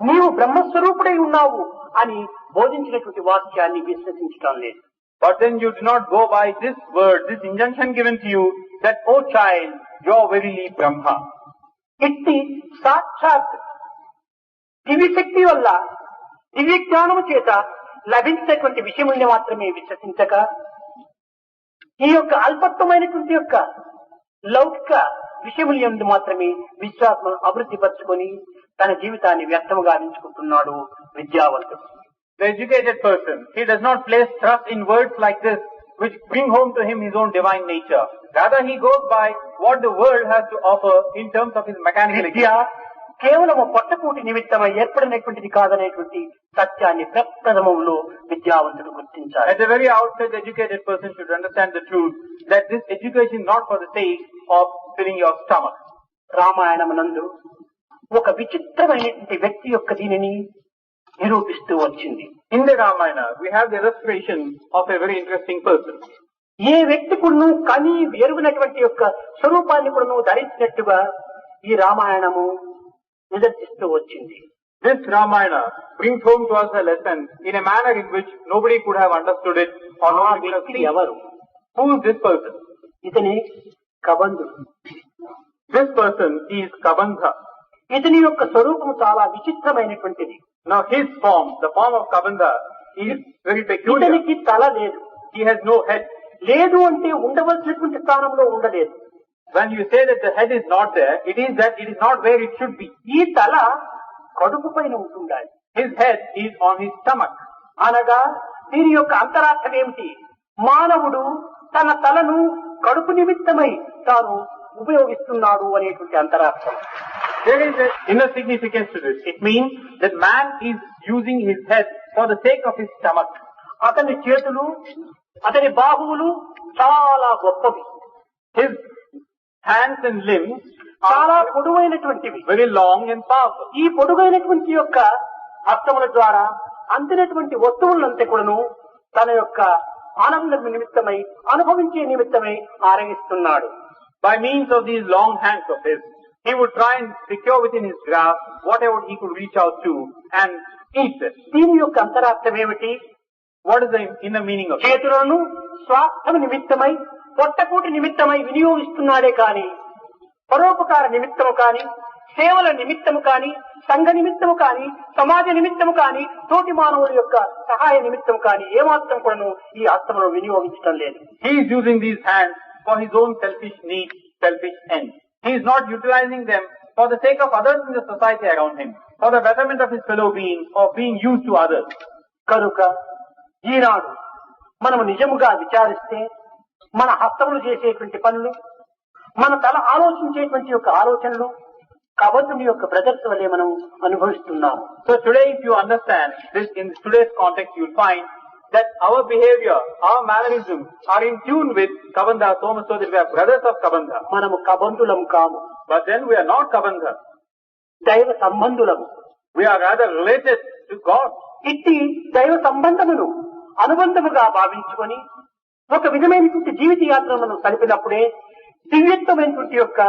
Speaker 1: నీవు బ్రహ్మస్వరూపుడై ఉన్నావు అని బోధించినటువంటి వాక్యాన్ని విశ్వసించడం లేదు.
Speaker 2: But then you do not go by this word, this injunction given to you, that, oh child, you are verily Brahma.
Speaker 1: ఇట్టి సాక్షాత్ దివ్యశక్తి వల్ల దివ్య జ్ఞానము చేత లభించినటువంటి విషయముల్ని మాత్రమే విశ్వసించక ఈ యొక్క అల్పత్వమైనటువంటి యొక్క లౌకిక విషయముల యందు మాత్రమే విశ్వాసం అభివృద్ధి పరుచుకొని తన జీవితాన్ని వ్యర్థముగా ఎంచుకుంటున్నాడు విద్యావంతుడు.
Speaker 2: The educated person, he does not place trust in words like this, which bring home to him his own divine nature. Rather, he goes by what the world has to offer in terms of his mechanical
Speaker 1: Vidya
Speaker 2: existence.
Speaker 1: కేవలం పొట్టకూటి నిమిత్తమై ఏర్పడినటువంటిది కాదనేటువంటి సత్యాన్ని ప్రప్రథమంలో విద్యావంతుడు గుర్తించాలి.
Speaker 2: At the very outset, the educated person should understand the truth that this education is not for the sake of filling your stomach.
Speaker 1: రామాయణమునందు ఒక విచిత్రమైనటువంటి వ్యక్తి యొక్క దీనిని నిరూపిస్తూ వచ్చింది.
Speaker 2: In the Ramayana, we have the illustration of a very interesting person.
Speaker 1: ఏ వ్యక్తి కూడాను కని ఎరుగునటువంటి యొక్క స్వరూపాన్ని కూడాను ధరించినట్టుగా ఈ రామాయణము నిదర్శిస్తూ వచ్చింది.
Speaker 2: This Ramayana brings home to us a lesson in a manner in which nobody could have understood it or nobody could have seen.
Speaker 1: ఎవరు?
Speaker 2: Who is this person?
Speaker 1: ఇతని కబంధుడు.
Speaker 2: This person is Kabandha.
Speaker 1: ఇతని యొక్క స్వరూపం చాలా విచిత్రమైనటువంటిది.
Speaker 2: Now his form, the form of Kabandha, is very peculiar.
Speaker 1: ఇతనికి తల లేదు.
Speaker 2: He has no head.
Speaker 1: లేదు అంటే ఉండవలసినటువంటి స్థానంలో ఉండలేదు.
Speaker 2: When you say that the head is not there, it is that it is not where it should be.
Speaker 1: ఈ తల కడుపు పైన ఉంటుండాలి.
Speaker 2: His head is on his stomach.
Speaker 1: అనగా దీని యొక్క అంతరార్థం ఏమిటి? మానవుడు తన తలను కడుపు నిమిత్తమై తాను ఉపయోగిస్తున్నాడు అనేటువంటి అంతరార్థం.
Speaker 2: There is an inner significance to this. It means that man is using his head for the sake of his stomach.
Speaker 1: అతని చేతులు, అతని బాహువులు చాలా గొప్పవి.
Speaker 2: His hands and limbs
Speaker 1: చాలా
Speaker 2: are
Speaker 1: పొడవైనటువంటివి.
Speaker 2: very long and powerful.
Speaker 1: ఈ పొడుగైనటువంటి యొక్క హస్తముల ద్వారా అందినటువంటి వస్తువులంతా కూడాను తన యొక్క ఆనంద నిమిత్తమై అనుభవించే నిమిత్తమై ఆరగిస్తున్నాడు.
Speaker 2: By means of these long hands of his, he would try and secure within his grasp whatever he could reach out to and eat it.
Speaker 1: దీని యొక్క అంతరార్థం ఏమిటి?
Speaker 2: What is the inner meaning of it?
Speaker 1: చేతులను స్వార్థం నిమిత్తమై పొట్టకూటి నిమిత్తమై వినియోగిస్తున్నాడే కాని పరోపకార నిమిత్తము కాని సేవల నిమిత్తము కాని సంఘ నిమిత్తము కాని సమాజ నిమిత్తము కాని తోటి మానవుల యొక్క సహాయ నిమిత్తము కాని ఏమాత్రం కూడాను ఈ హస్తమును వినియోగించడం లేదు.
Speaker 2: He is using these hands for his own selfish needs, selfish ends. He is not utilizing them for the sake of others in the society around him, for the betterment of his fellow beings or being used to others.
Speaker 1: కనుక ఈనాడు మనము నిజముగా విచారిస్తే మన హస్తములు చేసేటువంటి పనులు, మన తల ఆలోచించేటువంటి యొక్క ఆలోచనలు కబంధుని యొక్క బ్రదర్స్ వలె మనం అనుభవిస్తున్నాము.
Speaker 2: So today, if you understand this in today's context, you'll find that our behavior, our mannerisms are in tune with Kabandha, so much so that we are brothers of Kabandha.
Speaker 1: మనము కబంధులం కాము,
Speaker 2: But then we are not Kabandha.
Speaker 1: దైవ సంబంధులము.
Speaker 2: We are rather related to God.
Speaker 1: ఇట్టి దైవ సంబంధమును అనుబంధముగా భావించుకొని ఒక విధమైనటువంటి జీవిత యాత్ర మనం కలిపినప్పుడే దివ్యత్వమైనటువంటి యొక్క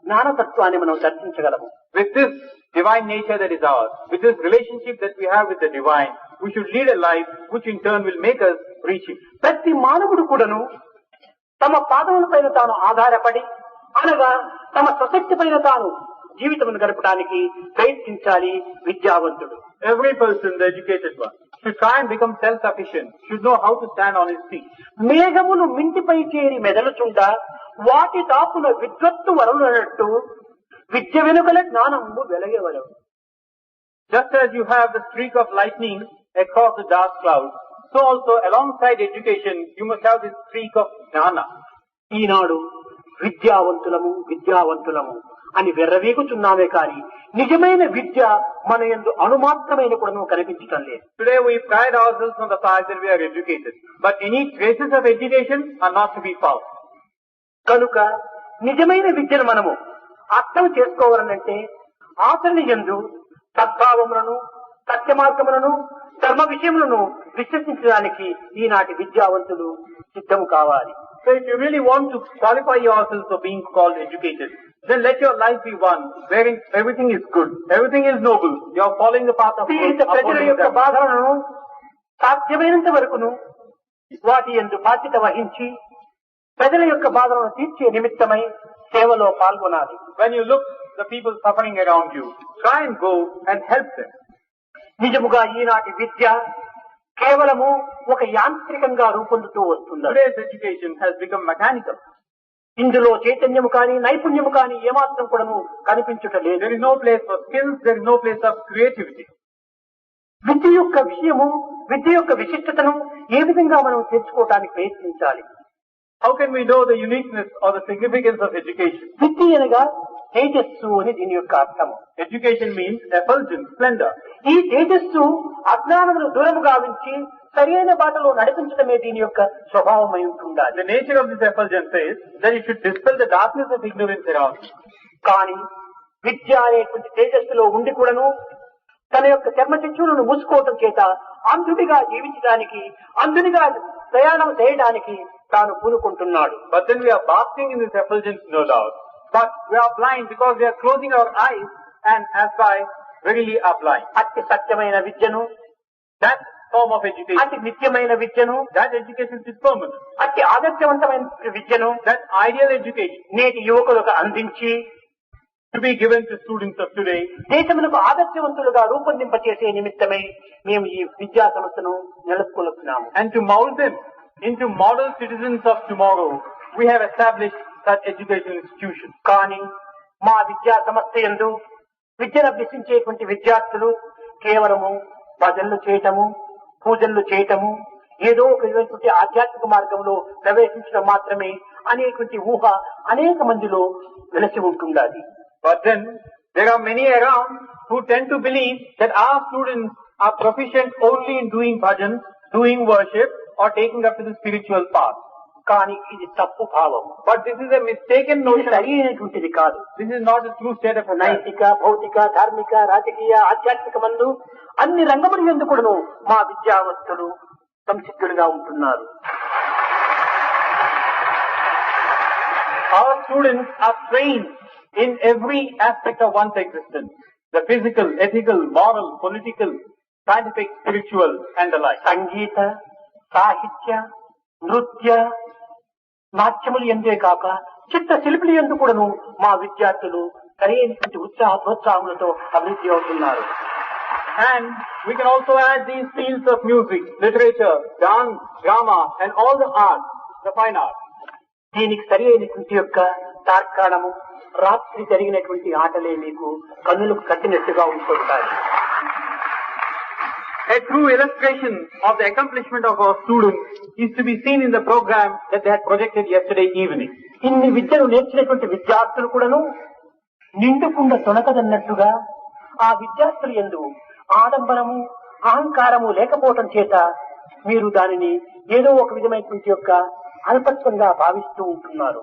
Speaker 1: జ్ఞానతత్వాన్ని మనం దర్శించగలము.
Speaker 2: With this divine nature that is ours, with this relationship that we have with the divine, we should lead a life which in turn will make us reach it.
Speaker 1: ప్రతి మానవుడు కూడాను తమ పాదములపైన తాను ఆధారపడి అనగా తమ స్వశక్తి పైన తాను జీవితమును గడపడానికి ప్రయత్నించాలి విద్యావంతుడు.
Speaker 2: Every person, the educated one, should try and become self-sufficient, should know how to stand on his feet.
Speaker 1: మేఘములు మింటిపై చేరి మెదలుచుండా వాటి తాపున విద్వత్తు వరునట్టు విద్య వెనుకల జ్ఞానము వెలగవలవు.
Speaker 2: Just as you have the streak of lightning across the dark clouds, so also alongside education, you must have this streak of jnana.
Speaker 1: ఈనాడు విద్యావంతులము విద్యావంతులము అని వెర్రవీగుచున్నామే కాని నిజమైన విద్య మన యందు అణుమాత్రమైన కూడా కనిపించటం లేదు.
Speaker 2: Today we pride ourselves on the fact that we are educated, but any traces of education are not to be found.
Speaker 1: కనుక నిజమైన విద్యను మనము అర్థం చేసుకోవాలనంటే ఆచరణ యందు సద్భావములను, సత్య మార్గములను, ధర్మ విషయములను విశ్వసించడానికి ఈనాటి విద్యావంతులు సిద్ధము కావాలి.
Speaker 2: So if you really want to qualify yourselves for being called educated, then let your life be one wherein everything is good, everything is noble, you are following the path of
Speaker 1: పీడిత
Speaker 2: God,
Speaker 1: ప్రజల
Speaker 2: upholding
Speaker 1: యొక్క
Speaker 2: them.
Speaker 1: బాధలను సాధ్యమైనంత వరకును వాటి యందు బాధ్యత వహించి ప్రజల యొక్క బాధలను తీర్చే నిమిత్తమై సేవలో పాల్గొనాలి.
Speaker 2: When you look the people suffering around you, try and go and help them.
Speaker 1: నిజముగా ఈనాటి విద్య కేవలము ఒక యాంత్రికంగా రూపొందుతూ వస్తుంది.
Speaker 2: Today's education has become mechanical.
Speaker 1: ఇందులో చైతన్యము కానీ నైపుణ్యము కానీ ఏమాత్రం కూడాను కనిపించుట లేదు.
Speaker 2: There is no place for skills, there is no place of creativity.
Speaker 1: విద్య యొక్క విషయము, విద్య యొక్క విశిష్టతను ఏ విధంగా మనం తెలుసుకోవడానికి ప్రయత్నించాలి.
Speaker 2: How can we know the uniqueness or the significance of education?
Speaker 1: విద్య అనగా తేజస్సు అని దీని యొక్క అర్థము.
Speaker 2: Education means effulgence, splendor.
Speaker 1: ఈ తేజస్సు అజ్ఞానమును దూరము గావించి సరైన బాటలో నడిపించడమే దీని యొక్క స్వభావమై ఉంటుండాలి.
Speaker 2: The nature of this effulgence is that it should dispel the darkness of ignorance around.
Speaker 1: కానీ విద్య అనేటువంటి తేజస్సులో ఉండి కూడాను తన యొక్క చర్మచక్షులను మూసుకోవటం చేత అంధుడిగా జీవించడానికి, అంధునిగా ప్రయాణం చేయడానికి తాను పూనుకుంటున్నాడు.
Speaker 2: But then we are basking in this effulgence, no doubt. But we are blind because we are closing our eyes and as by really are blind.
Speaker 1: అతి సత్యమైన విద్యను,
Speaker 2: That form of education,
Speaker 1: అతి నిత్యమైన విద్యను,
Speaker 2: that education is permanent.
Speaker 1: అతి ఆదర్శవంతమైన విద్యను
Speaker 2: That ideal education
Speaker 1: నేటి యువకులకు అందించి
Speaker 2: to be given to students of today,
Speaker 1: దేశములకు ఆదర్శవంతులుగా రూపొందింపచేసే నిమిత్తమై మేము ఈ విద్యా సంస్థను నెలకొల్పుతున్నాము.
Speaker 2: and to mold them into model citizens of tomorrow, we have established such educational institutions.
Speaker 1: కానీ మా విద్యా సంస్థ యందు విద్యను అభ్యసించేటువంటి విద్యార్థులు కేవలము భజనలు చేయటము, పూజలు చేయటము, ఏదో ఒక విధమైనటువంటి ఆధ్యాత్మిక మార్గంలో ప్రవేశించడం మాత్రమే అనేటువంటి ఊహ అనేక మందిలో వెలసి ఉంటుండాలి.
Speaker 2: But then there are many around who tend to believe that our students are proficient only in doing bhajan, doing worship or taking up to the spiritual path.
Speaker 1: కానీ ఇది తప్పు భావం.
Speaker 2: But this is a mistaken
Speaker 1: ఇది
Speaker 2: notion.
Speaker 1: సరి అయినటువంటిది కాదు.
Speaker 2: This is not the true state of affairs.
Speaker 1: నైతిక, భౌతిక, ధార్మిక, రాజకీయ, ఆధ్యాత్మిక మందు అన్ని రంగముల యందు కూడాను మా విద్యావంతులు సంసిద్ధులుగా ఉంటున్నారు.
Speaker 2: Our students are trained in every aspect of one's existence. The physical, ethical, moral, political, scientific, spiritual and the like.
Speaker 1: సంగీత, సాహిత్య, నృత్య, నాట్యములు ఎందే కాక చిత్ర శిల్పులు ఎందు కూడాను మా విద్యార్థులు సరైనటువంటి ఉత్సాహ ప్రోత్సాహములతో అభివృద్ధి అవుతున్నారు.
Speaker 2: And we can also add these fields of music, literature, dance, drama and all the arts, the fine arts.
Speaker 1: దీనికి సరి అయినటువంటి యొక్క తార్కాణము రాత్రి జరిగినటువంటి ఆటలే మీకు కన్నులకు కట్టినట్టుగా ఉంటుంటాయి.
Speaker 2: A true illustration of the accomplishment of our students is to be seen in the program that they had projected yesterday evening.
Speaker 1: ఇన్ని విద్యను నేర్చినటువంటి విద్యార్థులు కూడాను నిండుకుండా తొణకదన్నట్టుగా ఆ విద్యార్థులు యందు ఆడంబరము, అహంకారము లేకపోవటం చేత మీరు దానిని ఏదో ఒక విధమైనటువంటి యొక్క అల్పత్వంగా భావిస్తూ ఉంటున్నారు.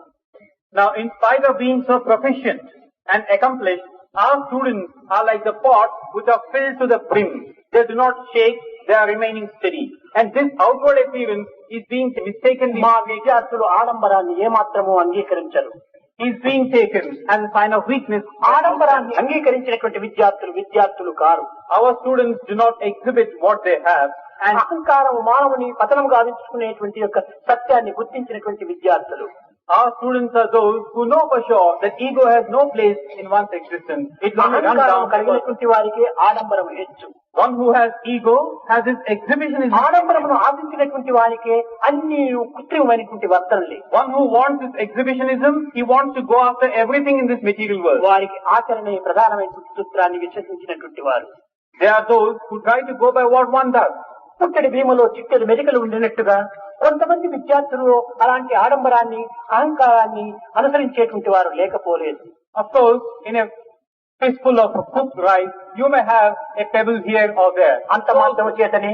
Speaker 2: Now, in spite of being so proficient and accomplished, our students are like the pots which are filled to the brim. They do not shake, they are remaining steady. And this outward appearance is being mistakenly
Speaker 1: మా విద్యార్థులు ఆడంబరాన్ని ఏమాత్రము అంగీకరించరు.
Speaker 2: is being taken as a sign of weakness.
Speaker 1: ఆడంబరాన్ని అంగీకరించినటువంటి విద్యార్థులు car.
Speaker 2: Our students do not exhibit what they have. And
Speaker 1: అహంకారం మానవుని పతనం గావించుకునేటువంటి యొక్క సత్యాన్ని గుర్తించినటువంటి విద్యార్థులు.
Speaker 2: our students are those who know for sure that ego has no place in one's existence. It will run
Speaker 1: అహంకారం
Speaker 2: down.
Speaker 1: కలిగినటువంటి వారికి ఆడంబరం హెచ్చు.
Speaker 2: One who has ego has his exhibition is
Speaker 1: ఆడంబరమును ఆశించినటువంటి వారికి అన్ని కృత్రిమమైనటువంటి వర్తనలే.
Speaker 2: one who wants this exhibitionism, he wants to go after everything in this material world.
Speaker 1: వారికి ఆచరణే ప్రధానమైనటువంటి సూత్రాన్ని విశ్వసించినటువంటి వారు.
Speaker 2: They are those who try to go by what one does.
Speaker 1: పుట్టడి భీమలో Chittadi medical ఉండినట్టుగా కొంతమంది విద్యార్థులు అలాంటి ఆడంబరాన్ని, అహంకారాన్ని అనుసరించేటువంటి వారు లేకపోలేదు.
Speaker 2: Of course, in a fistful of cooked rice, you may have a pebble here or there.
Speaker 1: అంత మాత్రము చేతనే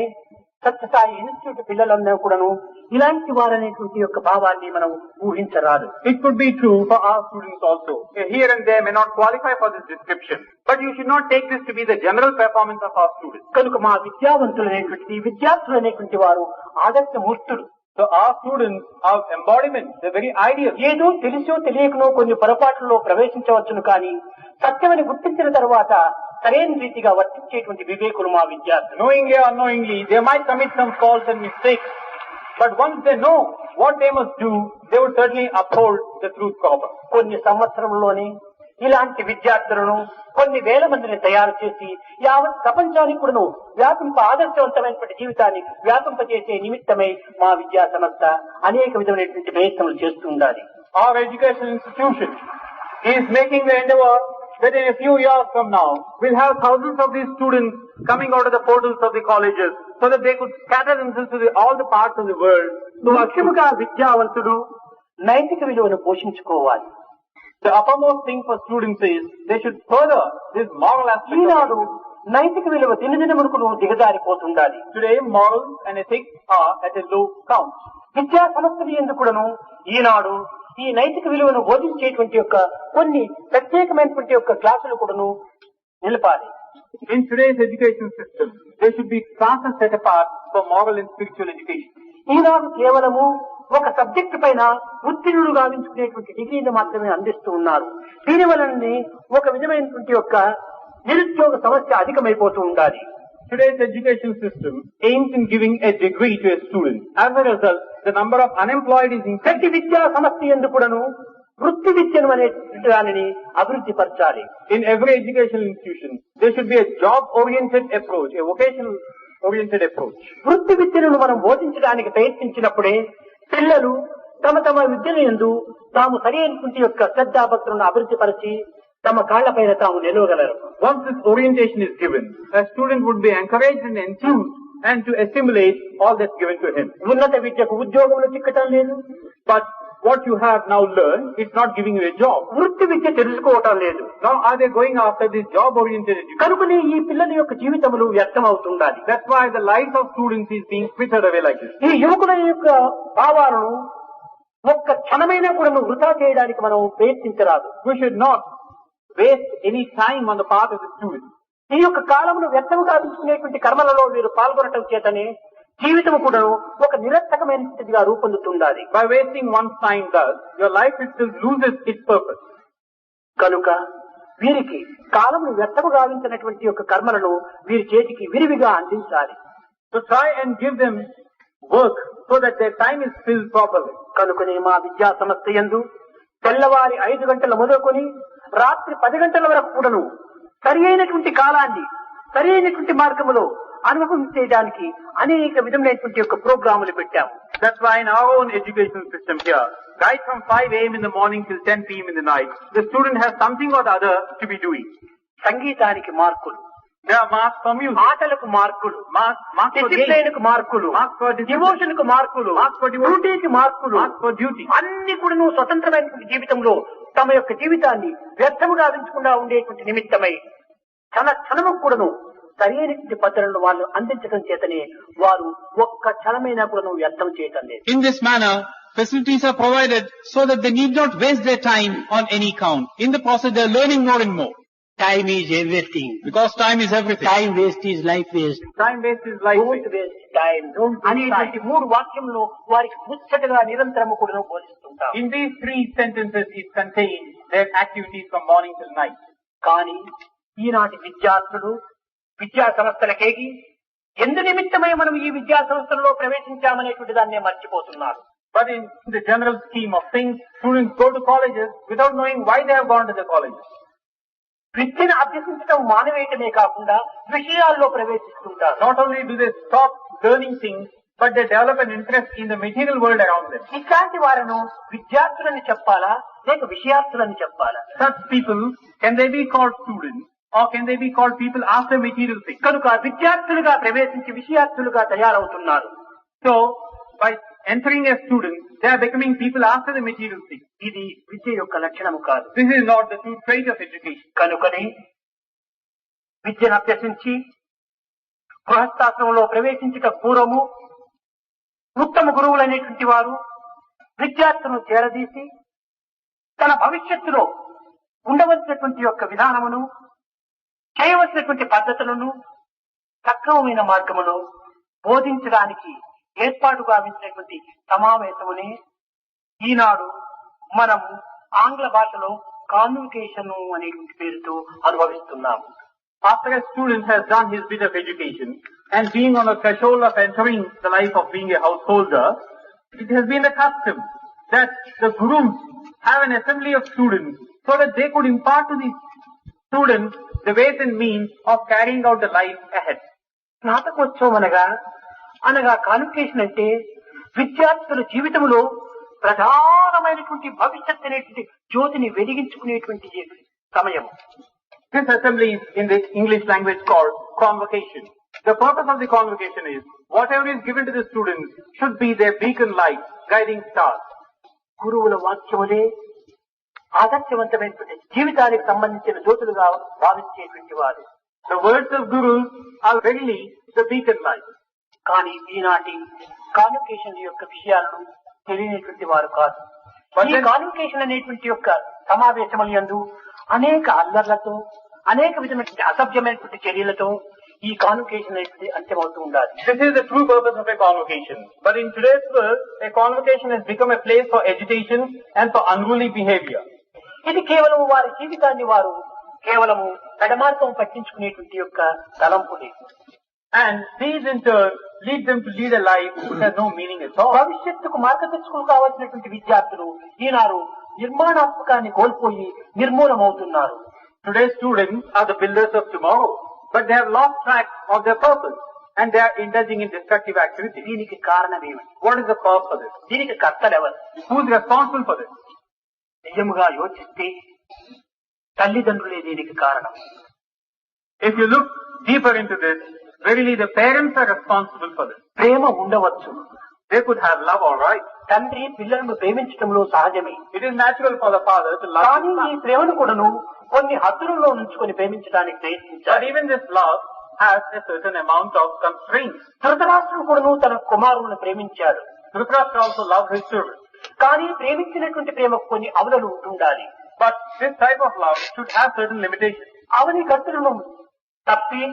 Speaker 1: సత్యసాయి ఇన్స్టిట్యూట్ పిల్లలందరూ కూడాను ఇలాంటి వారనేటువంటి యొక్క భావాన్ని మనం ఊహించరాదు.
Speaker 2: It could be true for our students also. Here and there may not qualify for this description. But you should not take this to be the general performance of our students.
Speaker 1: కనుక మా విద్యార్థులు అనేటువంటి వారు ఆదర్శమూర్తులు.
Speaker 2: So our students are embodiments, the very ideal.
Speaker 1: ఏదో తెలిసో తెలియకనో కొన్ని పొరపాట్లలో ప్రవేశించవచ్చును కానీ సత్యమని గుర్తించిన తర్వాత సరైన రీతిగా వర్తించేటువంటి వివేకులు మా విద్యార్థులు.
Speaker 2: Knowingly or unknowingly, they might commit some faults and mistakes. But once they know what they must do, they would certainly uphold the truth proper.
Speaker 1: కొన్ని సంవత్సరంలోనే ఇలాంటి విద్యార్థులను కొన్ని వేల మందిని తయారు చేసి యావత్ ప్రపంచానికి కూడాను ఆదర్శవంతమైనటువంటి జీవితాన్ని వ్యాపింపజేసే నిమిత్తమై మా విద్యా సంస్థ అనేక విధమైనటువంటి ప్రయత్నాలు చేస్తూ ఉండాలి.
Speaker 2: Our educational institution is making the endeavor that in a few years from now, we'll have thousands of these students coming out of the portals of the colleges so that they could scatter themselves to all the parts of the world.
Speaker 1: ముఖ్యంగా విద్యావంతుడు నైతిక విలువను పోషించుకోవాలి.
Speaker 2: The uppermost thing for students is they should further this moral aspect.
Speaker 1: ఈనాడు నైతిక విలువ దినదినమునకు దిగజారిపోతుండాలి.
Speaker 2: Today, morals and ethics are at a low count.
Speaker 1: విద్యా సంస్థలు ఎందుకును ఈనాడు ఈ నైతిక విలువను బోధించేటువంటి యొక్క కొన్ని ప్రత్యేకమైనటువంటి యొక్క క్లాసులు కూడాను నిలపాలి.
Speaker 2: In today's education system, there should be classes set apart for moral and spiritual education.
Speaker 1: ఈనాడు కేవలము ఒక సబ్జెక్టు పైన ఉత్తీర్ణుడు గావించుకునేటువంటి డిగ్రీని మాత్రమే అందిస్తూ ఉన్నారు. దీని వలన ఒక విధమైనటువంటి యొక్క నిరుద్యోగ సమస్య అధికమైపోతూ ఉండాలి.
Speaker 2: Today's education system aims in giving a degree to a student. As a result, the number of unemployed is increasing.
Speaker 1: ప్రతి విద్యా సమస్య ఎందుకును వృత్తి విద్యను అనేటువంటి దానిని అభివృద్ధి పరచాలి.
Speaker 2: In every educational institution, there should be a job-oriented approach, a vocational-oriented approach.
Speaker 1: వృత్తి విద్యను మనం బోధించడానికి ప్రయత్నించినప్పుడే పిల్లలు తమ తమ విద్యను యందు తాము సరైనటువంటి యొక్క శ్రద్ధాభక్తులను అభివృద్ధి పరిచి తమ కాళ్లపైన తాము నిలవగలరు.
Speaker 2: Once this orientation is given, a student would be encouraged and enthused and to assimilate all that's given to him.
Speaker 1: ఉన్నత విద్యకు ఉద్యోగములు చిక్కటం లేదు.
Speaker 2: But what you have now learned, it's not giving you a job.
Speaker 1: వృత్తి విద్య తెలుసుకోవటం లేదు.
Speaker 2: Now are they going after this job-oriented education?
Speaker 1: కనుకనే ఈ పిల్లల యొక్క జీవితములు వ్యర్థం అవుతుండాలి.
Speaker 2: That's why the life of students is being frittered away like this.
Speaker 1: ఈ యువకుల యొక్క భావాలను ఒక్క క్షణమైనా కూడా వృధా చేయడానికి మనం ప్రయత్నించరాదు.
Speaker 2: We should not waste any time on the part of the student.
Speaker 1: ఈ యొక్క కాలమును వ్యర్థము గావించుకునేటువంటి కర్మలలో మీరు పాల్గొనటం చేతనే జీవితం కూడా ఒక నిరర్థకమైనదిగా రూపొందుతుండాలి.
Speaker 2: By wasting one's time thus, your life itself loses its purpose.
Speaker 1: కనుక వీరికి కాలమును వ్యర్థము గావించినటువంటి యొక్క కర్మలను వీరి చేతికి విరివిగా అందించాలి.
Speaker 2: So try and give them work so that their time is filled properly.
Speaker 1: కనుకనే మా విద్యా సంస్థ యందు తెల్లవారి 5 గంటల మొదలుకొని రాత్రి 10 గంటల వరకు కూడాను సరి అయినటువంటి కాలాన్ని సరి అయినటువంటి మార్గములో అనుభవం చేయడానికి అనేక విధమైనటువంటి యొక్క ప్రోగ్రాములు పెట్టాము.
Speaker 2: That's why in our own education system here, right from 5 a.m. in the morning till 10 p.m. in the night, the student has something or the other to be doing.
Speaker 1: సంగీతానికి మార్కులు,
Speaker 2: There are marks for music,
Speaker 1: ఆటలకు మార్కులు,
Speaker 2: marks for games,
Speaker 1: discipline కు మార్కులు,
Speaker 2: marks for discipline,
Speaker 1: devotion కు మార్కులు,
Speaker 2: marks for devotion,
Speaker 1: డ్యూటీకి మార్కులు,
Speaker 2: marks for duty.
Speaker 1: అన్ని కూడా స్వతంత్రమైనటువంటి జీవితంలో తమ యొక్క జీవితాన్ని వ్యర్థము గావించకుండా ఉండేటువంటి నిమిత్తమై క్షణము కూడాను సరైనటువంటి పద్ధతులను వాళ్ళు అందించడం చేతనే వారు ఒక్క క్షణమైనా కూడా వ్యర్థం చేయటం లేదు.
Speaker 3: In this manner, facilities are provided so that they need not waste their time on any count. In the process, they are learning more and more.
Speaker 1: Time is everything.
Speaker 3: Because time is everything.
Speaker 1: Time waste is life waste.
Speaker 2: Time waste is life
Speaker 1: don't
Speaker 2: waste.
Speaker 1: Waste time అనేటువంటి 3 వాక్యంలో వారికి ముచ్చటగా నిరంతరము కూడా బోధిస్తుంటారు.
Speaker 2: In these 3 sentences is contained their activities from morning till night.
Speaker 1: కానీ ఈనాటి విద్యార్థులు విద్యా సంస్థలకేగి ఎందు నిమిత్తమై మనం ఈ విద్యా సంస్థల్లో ప్రవేశించామనేటువంటి దాన్నే మర్చిపోతున్నారు.
Speaker 2: But in the general scheme of things, students go to colleges without knowing why they have gone to the colleges.
Speaker 1: విద్యను అభ్యసించడం మానవేయటమే కాకుండా విషయాల్లో ప్రవేశిస్తుంటారు.
Speaker 2: Not only do they stop learning things, but they develop an interest in the material world around them.
Speaker 1: ఇట్లాంటి వారిను విద్యార్థులని చెప్పాలా లేక విషయార్థులని చెప్పాలా?
Speaker 2: Such people, can they be called students or can they be called people after material things?
Speaker 1: కనుక విద్యార్థులుగా ప్రవేశించి విషయార్థులుగా తయారవుతున్నారు.
Speaker 2: So, by entering as students, they are becoming people after the material things.
Speaker 1: ఇది విద్య యొక్క లక్షణము కాదు.
Speaker 2: This is not the true trait of education.
Speaker 1: కనుకనే విద్యను అభ్యసించి గృహస్థాశ్రమంలో ప్రవేశించక పూర్వము ఉత్తమ గురువులైనటువంటి వారు విద్యార్థులను చేరదీసి తన భవిష్యత్తులో ఉండవలసినటువంటి యొక్క విధానమును చేయవలసినటువంటి పద్ధతులను సక్రమమైన మార్గములో బోధించడానికి ఏర్పాటు గావించినటువంటి సమావేశముని ఈనాడు మనం ఆంగ్ల భాషలో కాన్వకేషన్ అనేటువంటి పేరుతో అనుభవిస్తున్నాము.
Speaker 2: After a student has done his bit of education and being on the threshold of entering the life of being a householder, it has been the custom that the gurus have an assembly of students so that they could impart to the students the ways and means of carrying out the life ahead.
Speaker 1: స్నాతకోత్సవం అనగా convocation అంటే విద్యార్థుల జీవితంలో ప్రధానమైనటువంటి భవిష్యత్ అనేటువంటి జ్యోతిని వెలిగించుకునేటువంటి సమయం.
Speaker 2: This assembly is in the English language called Convocation. The purpose of the Convocation is whatever is given to the students should be their beacon light, guiding stars.
Speaker 1: గురువుల వాక్యములే ఆదర్శవంతమైనటువంటి జీవితానికి సంబంధించిన జ్యోతులుగా భావించేటువంటి వారు.
Speaker 2: The words of gurus are really the beacon light.
Speaker 1: కానీ ఈనాటి convocation యొక్క విషయాలను తెలియనటువంటి వారు కాదు. ఈ కాన్వకేషన్ అనేటువంటి యొక్క సమావేశముల యందు అనేక అల్లర్లతో, అనేక విధమైనటువంటి అసభ్యమైనటువంటి చర్యలతో ఈ కాన్వకేషన్ అనేది అంత్యమవుతూ ఉండాలి.
Speaker 2: This is the true purpose of a convocation. But in today's world, a convocation has become a place for agitation and for unruly behavior.
Speaker 1: ఇది కేవలం వారి జీవితాన్ని వారు కేవలము పెడమార్గం పట్టించుకునేటువంటి యొక్క తలంపులే.
Speaker 2: And these in turn lead them to lead a life which has no meaning at all.
Speaker 1: భవిష్యత్తుకు మార్గదర్శకులు కావాల్సినటువంటి విద్యార్థులు ఈనాడు నిర్మాణాత్మకాన్ని కోల్పోయి నిర్మూలమవుతున్నారు.
Speaker 2: Today's students are the builders of tomorrow, but they have lost track of their purpose and they are indulging in destructive activity.
Speaker 1: దీనికి కారణమేమిటి?
Speaker 2: What is the cause for this?
Speaker 1: దీనికి కర్తలెవరు?
Speaker 2: Who is responsible for this?
Speaker 1: నిజముగా యోచిస్తే తల్లిదండ్రులే దీనికి కారణం.
Speaker 2: If you look deeper into this, verily the parents are responsible for this.
Speaker 1: ప్రేమ ఉండవచ్చు.
Speaker 2: They could have love, all right.
Speaker 1: తండ్రి పిల్లలను ప్రేమించడంలో సహజమే.
Speaker 2: It is natural for the father to love
Speaker 1: కానీ
Speaker 2: his
Speaker 1: ఈ
Speaker 2: son.
Speaker 1: ప్రేమను కూడాను కొన్ని హద్దులలో ఉంచుకొని ప్రేమించడానికి
Speaker 2: But
Speaker 1: ప్రయత్నించాలి.
Speaker 2: even this love has a certain amount of constraints.
Speaker 1: ధృతరాష్ట్రుడు కూడాను తన కుమారులను ప్రేమించాడు.
Speaker 2: Dhritarashtra also loved his children.
Speaker 1: కానీ ప్రేమించినటువంటి ప్రేమకు కొన్ని అవధులు ఉంటుండాలి.
Speaker 2: But this type of love should have certain limitations.
Speaker 1: అవని గట్టులను తప్పి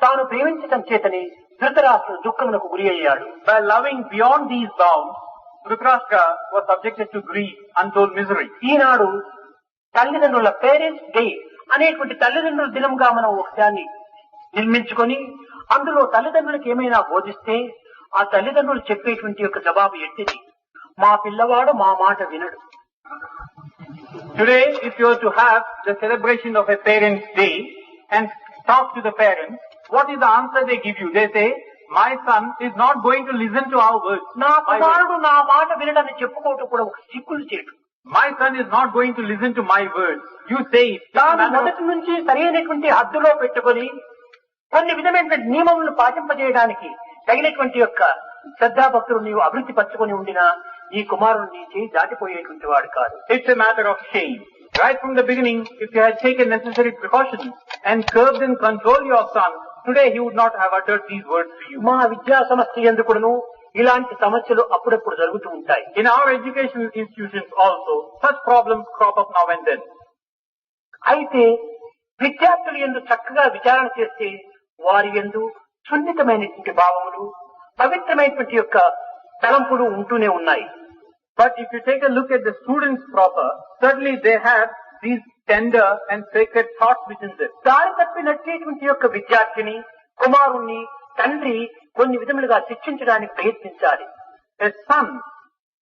Speaker 1: తాను ప్రేమించటం చేతని ధృతరాష్ట్రుడు దుఃఖమునకు గురి అయ్యాడు.
Speaker 2: By loving beyond these bounds, Dhritarashtra was subjected to grief, untold misery.
Speaker 1: ఈనాడు తల్లిదండ్రుల పేరెంట్స్ డే అనేటువంటి తల్లిదండ్రుల దినంగా మనం ఒకదాన్ని నిర్మించుకొని అందులో తల్లిదండ్రులకు ఏమైనా బోధిస్తే ఆ తల్లిదండ్రులు చెప్పేటువంటి యొక్క జవాబు ఎట్టిది? మా పిల్లవాడు మా మాట వినడు.
Speaker 2: Today, if you are to have the celebration of a parents' day and talk to the parents, what is the answer they give you? They say, my son is not going to listen to our words.
Speaker 1: నా కుమారుడు నా మాట వినడని చెప్పుకోవటం కూడా ఒక సిగ్గులు చేయటం.
Speaker 2: My son is not going to listen to my words. You say it.
Speaker 1: తాను మొదటి నుంచి సరైనటువంటి హద్దులో పెట్టుకొని కొన్ని విధమైనటువంటి నియమములను పాటింపజేయడానికి తగినటువంటి యొక్క శ్రద్ధాభక్తులు నీవు అభివృద్ధి పరచుకొని ఉండినా ఈ కుమారుడు నీ చేయి దాటిపోయేటువంటి వాడు కాదు.
Speaker 2: It's a matter of shame. Right from the beginning, if you had taken necessary precautions and curbed and controlled your son, today he would not have uttered these words to you.
Speaker 1: మా విద్యా సంస్థ ఎందుకును ఇలాంటి సమస్యలు అప్పుడప్పుడు జరుగుతూ ఉంటాయి.
Speaker 2: In our educational institutions also, such problems crop up now and then.
Speaker 1: అయితే విద్యార్థులు యందు చక్కగా విచారణ చేస్తే వారి యందు సున్నితమైనటువంటి భావములు, పవిత్రమైనటువంటి యొక్క తలంపులు ఉంటూనే ఉన్నాయి.
Speaker 2: But if you take a look at the students proper, certainly they have these tender and sacred thoughts within them.
Speaker 1: దారి తప్పినటువంటి యొక్క విద్యార్థిని కుమారుణ్ణి తండ్రి కొన్ని విధములుగా శిక్షించడానికి ప్రయత్నించాలి.
Speaker 2: A son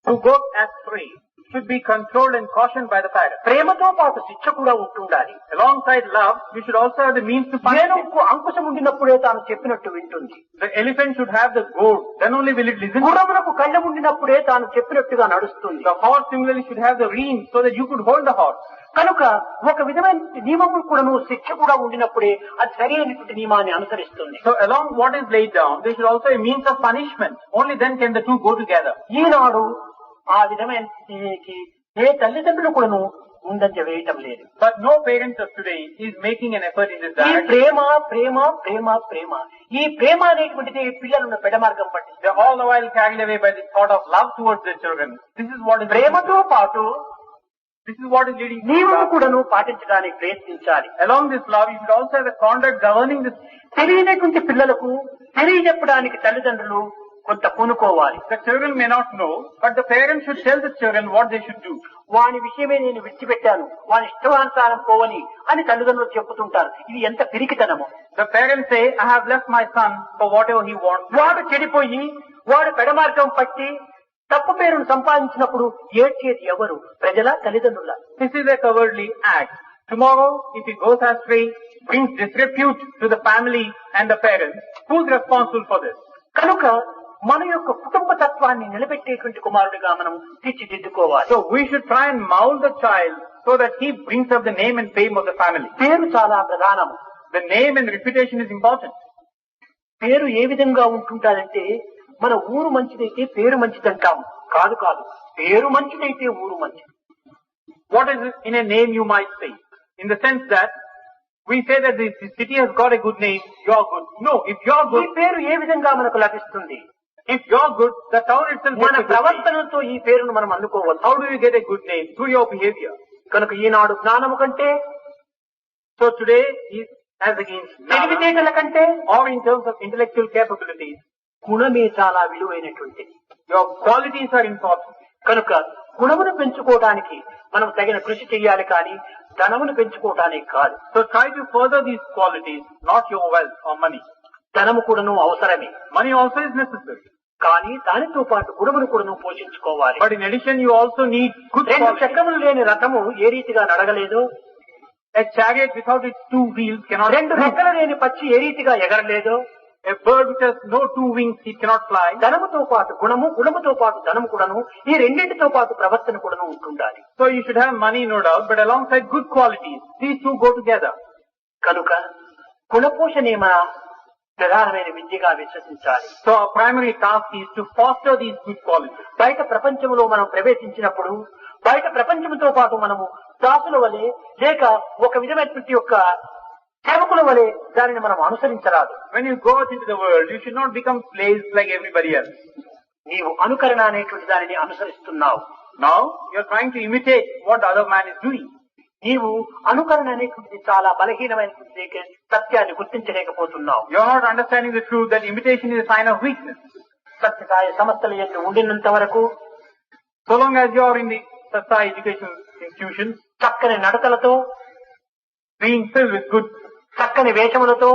Speaker 2: who goes astray should be controlled and cautioned by the parents.
Speaker 1: ప్రేమతో పాటు శిక్ష కూడా ఉంటుండాలి.
Speaker 2: Alongside love, you should also have the means to punish it.
Speaker 1: ఏనుగుకు Ankusam ఉండినప్పుడే తాను చెప్పినట్టు వింటుంది.
Speaker 2: The elephant should have the goad, then only will it listen.
Speaker 1: గుర్రమునకు కళ్ళం ఉండినప్పుడే తాను చెప్పినట్టుగా నడుస్తుంది.
Speaker 2: The horse similarly should have the reins so that you could hold the horse.
Speaker 1: కనుక ఒక విధమైన నియమములు కూడాను శిక్ష కూడా ఉండినప్పుడే అది సరైనటువంటి నియమాన్ని అనుసరిస్తుంది.
Speaker 2: So along what is laid down, there should also a means of punishment. Only then can the two go together.
Speaker 1: ఈనాడు ఆ విధమైన దీనికి ఏ తల్లిదండ్రులు కూడాను ముందంజ వేయటం లేదు.
Speaker 2: But no parent of today is making an effort in this
Speaker 1: ఈ
Speaker 2: direction.
Speaker 1: ప్రేమ ప్రేమ ప్రేమ ప్రేమ ఈ ప్రేమ అనేటువంటిది పిల్లలను పెడమార్గం పట్టింది.
Speaker 2: They are all the while carried away by the thought of love towards their children. This is what is
Speaker 1: ప్రేమతో పాటు
Speaker 2: leading to
Speaker 1: నియమము
Speaker 2: love.
Speaker 1: కూడాను పాటించడానికి ప్రయత్నించాలి.
Speaker 2: Along this love, you should also have a conduct governing this.
Speaker 1: తెలియనటువంటి పిల్లలకు తెలియజెప్పడానికి తల్లిదండ్రులు కొంత పూనుకోవాలి.
Speaker 2: The children may not know, but the parents should tell the children what they should do.
Speaker 1: వాని విషయమే నేను విడిచిపెట్టాను, వాని ఇష్టానుసారం పోవని అని తల్లిదండ్రులు చెప్పుతుంటారు. ఇది ఎంత పిరికితనము.
Speaker 2: The parents say, I have left my son for whatever he wants.
Speaker 1: వాడు చెడిపోయి వాడు పెడమార్గం పట్టి తప్పు పేరును సంపాదించినప్పుడు ఏడ్చేది ఎవరు? ప్రజల తల్లిదండ్రుల?
Speaker 2: This is a cowardly act. Tomorrow, if he goes astray, brings disrepute to the family and the parents, who's responsible for this?
Speaker 1: కనుక మన యొక్క కుటుంబ తత్వాన్ని నిలబెట్టేటువంటి కుమారుడిగా మనం తీర్చిదిద్దుకోవాలి.
Speaker 2: So we should try and mold the child so that he brings up the name and fame of the family.
Speaker 1: పేరు చాలా ప్రధానము.
Speaker 2: The name and reputation is important.
Speaker 1: పేరు ఏ విధంగా ఉంటుంటారంటే మన ఊరు మంచిదైతే పేరు మంచిదంటాము. కాదు కాదు, పేరు మంచిదైతే ఊరు మంచిది.
Speaker 2: What is it in a name you might say? In the sense that we say that this city has got a good name, you're good. No, if you're
Speaker 1: ఈ
Speaker 2: good,
Speaker 1: పేరు ఏ విధంగా మనకు లభిస్తుంది?
Speaker 2: if you're good, the town itself
Speaker 1: మన
Speaker 2: gets a good name.
Speaker 1: ప్రవర్తనతో ఈ పేరును మనం అందుకోవచ్చు.
Speaker 2: How do you get a good name? Through your behavior.
Speaker 1: కనుక ఈనాడు జ్ఞానము కంటే,
Speaker 2: So today is as against knowledge,
Speaker 1: తెలివితేటల కంటే
Speaker 2: or in terms of intellectual capabilities,
Speaker 1: గుణమే చాలా విలువైనటువంటిది.
Speaker 2: your qualities are important.
Speaker 1: కనుక గుణమును పెంచుకోవడానికి మనం తగిన కృషి చేయాలి, కానీ ధనమును పెంచుకోవడానికి కాదు.
Speaker 2: So try to further these qualities, not your wealth or money.
Speaker 1: ధనము కూడాను అవసరమే,
Speaker 2: Money also is necessary.
Speaker 1: కానీ దానితో పాటు గుణమును కూడాను పోషించుకోవాలి.
Speaker 2: But in addition, you also need good
Speaker 1: రెండు
Speaker 2: qualities.
Speaker 1: చక్రములు లేని రథము ఏ రీతిగా నడగలేదు,
Speaker 2: A chariot without its two wheels cannot
Speaker 1: రెండు
Speaker 2: move.
Speaker 1: రెక్కలు లేని పక్షి ఏ రీతిగా ఎగరలేదు.
Speaker 2: A bird which has no two wings, it cannot fly.
Speaker 1: ధనముతో పాటు గుణము, గుణముతో పాటు ధనము కూడాను, ఈ రెండింటితో పాటు ప్రవర్తన కూడాను ఉంటుండాలి.
Speaker 2: So you should have money, no doubt, but alongside good qualities, these two go together.
Speaker 1: కనుక గుణపోషణే మన ప్రధానమైన విద్యగా విశ్వసించాలి.
Speaker 2: So our primary task is to foster these good qualities.
Speaker 1: బయట ప్రపంచంలో మనం ప్రవేశించినప్పుడు బయట ప్రపంచంతో పాటు మనము దాసుల వలె లేక ఒక విధమైనటువంటి యొక్క సేవకుల వలె దానిని మనం అనుసరించరాదు.
Speaker 2: When you go out into the world, you should not become slaves like everybody else.
Speaker 1: నీవు అనుకరణ అనేటువంటి దానిని అనుసరిస్తున్నావు.
Speaker 2: Now, you are trying to imitate what the other man is doing.
Speaker 1: నీవు అనుకరణ అనేటువంటిది చాలా బలహీనమైనటువంటి సత్యాన్ని గుర్తించలేకపోతున్నావు.
Speaker 2: You are not understanding the truth that imitation is a sign of weakness.
Speaker 1: Sathya Sai సంస్థల యందు ఉండినంత వరకు
Speaker 2: So long as you are in the S.S.I.H.L education institutions,
Speaker 1: చక్కని నడతలతో,
Speaker 2: being filled with good
Speaker 1: చక్కని వేషములతో,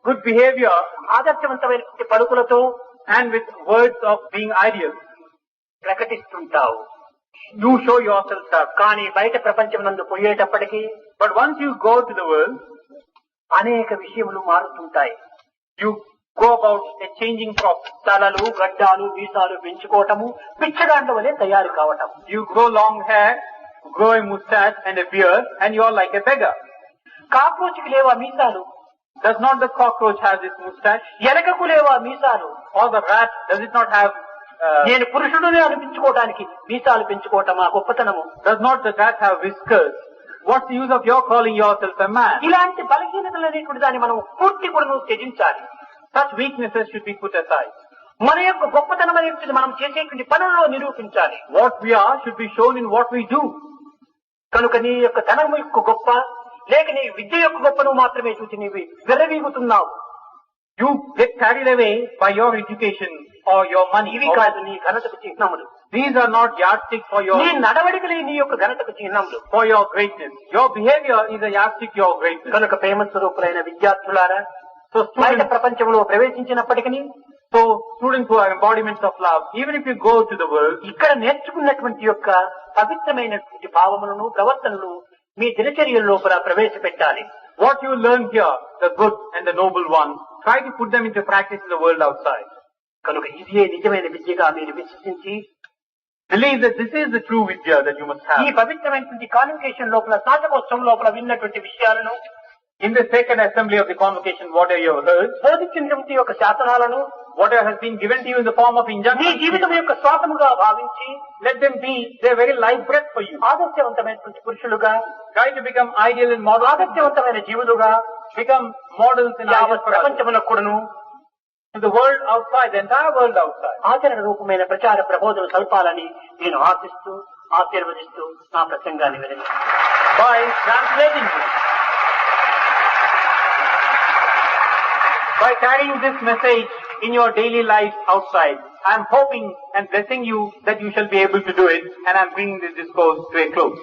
Speaker 2: good behavior
Speaker 1: ఆదర్శవంతమైనటువంటి పలుకులతో
Speaker 2: and with words of being ideal,
Speaker 1: ప్రకటిస్తుంటావు.
Speaker 2: you show yourself up.
Speaker 1: కానీ బయట ప్రపంచం నందు పోయేటప్పటికీ
Speaker 2: But once you go to the world,
Speaker 1: అనేక విషయములు మారుతుంటాయి.
Speaker 2: you go about a changing process.
Speaker 1: తలలు, గడ్డాలు, మీసాలు పెంచుకోవటము, పిచ్చగాండ్ల వలె తయారు కావటం.
Speaker 2: You grow long hair, grow a moustache and a beard, and you are like a beggar.
Speaker 1: కాక్రోచ్కి లేవా మీసాలు,
Speaker 2: Does not the cockroach have this moustache?
Speaker 1: ఎలకకు లేవా మీసాలు.
Speaker 2: Or the rat, does it not have,
Speaker 1: నేను పురుషుడునే అనిపించుకోవడానికి మీసాలు పెంచుకోవటమా గొప్పతనము.
Speaker 2: does not the rat have whiskers? What's the use of your calling yourself a man?
Speaker 1: ఇలాంటి బలహీనతలు అనేటువంటి దాన్ని మనం పూర్తి కూడా త్యజించాలి.
Speaker 2: Such weaknesses should be put aside.
Speaker 1: మన యొక్క గొప్పతనం అనేటువంటి మనం చేసేటువంటి పనుల్లో నిరూపించాలి.
Speaker 2: What we are should be shown in what we do.
Speaker 1: కనుక నీ యొక్క ధనము యొక్క గొప్ప లేక నీ విద్య యొక్క గొప్పను మాత్రమే చూసి నీవి విర్రవీగుతున్నావు.
Speaker 2: You get carried away by your education or your money.
Speaker 1: ఇవి కాదు నీ ఘనతకు చిహ్నములు.
Speaker 2: These are not yardsticks for
Speaker 1: నీ
Speaker 2: your
Speaker 1: నడవడికలే నీ యొక్క ఘనతకు చిహ్నములు.
Speaker 2: greatness. Your behavior is a yardstick to your greatness.
Speaker 1: కనుక ప్రేమ స్వరూపులైన విద్యార్థులారా,
Speaker 2: So
Speaker 1: బయట
Speaker 2: students,
Speaker 1: ప్రపంచంలో ప్రవేశించినప్పటికీ
Speaker 2: students who are embodiments of love, even if you go to the world,
Speaker 1: ఇక్కడ నేర్చుకున్నటువంటి యొక్క పవిత్రమైనటువంటి భావములను, ప్రవర్తనలు మీ దినచర్య లోపల ప్రవేశపెట్టాలి.
Speaker 2: what you learn here, the good and the noble ones, try to put them into practice in the world outside.
Speaker 1: కనుక ఇదే నిజమైన విద్యగా మీరు విశ్వసించి
Speaker 2: Believe that this is the true vidya that you must
Speaker 1: ఈ
Speaker 2: have.
Speaker 1: పవిత్రమైనటువంటి convocation లోపల, స్నాతకోత్సవం లోపల విన్నటువంటి విషయాలను,
Speaker 2: In the second assembly of the convocation, whatever you have heard,
Speaker 1: బోధించినటువంటి యొక్క శాసనాలను
Speaker 2: whatever has been given to you in the form of
Speaker 1: నీ
Speaker 2: injunction,
Speaker 1: జీవితం యొక్క శ్వాసముగా భావించి
Speaker 2: let them be their very life breath for you.
Speaker 1: ఆదర్శవంతమైనటువంటి పురుషులుగా,
Speaker 2: Try to become ideal and model,
Speaker 1: ఆదర్శవంతమైన జీవులుగా
Speaker 2: become models in
Speaker 1: యావత్
Speaker 2: ideals for others.
Speaker 1: ప్రపంచమునకు కూడాను
Speaker 2: To the world outside, the entire world outside.
Speaker 1: ఆచరణ రూపమైన ప్రచార ప్రబోధనలు కల్పాలని నేను ఆశిస్తూ, ఆశీర్వదిస్తూ నా ప్రసంగాన్ని విరమిస్తున్నాను.
Speaker 2: By translating this, by carrying this message in your daily life outside, I am hoping and blessing you that you shall be able to do it, and I am bringing this discourse to a close.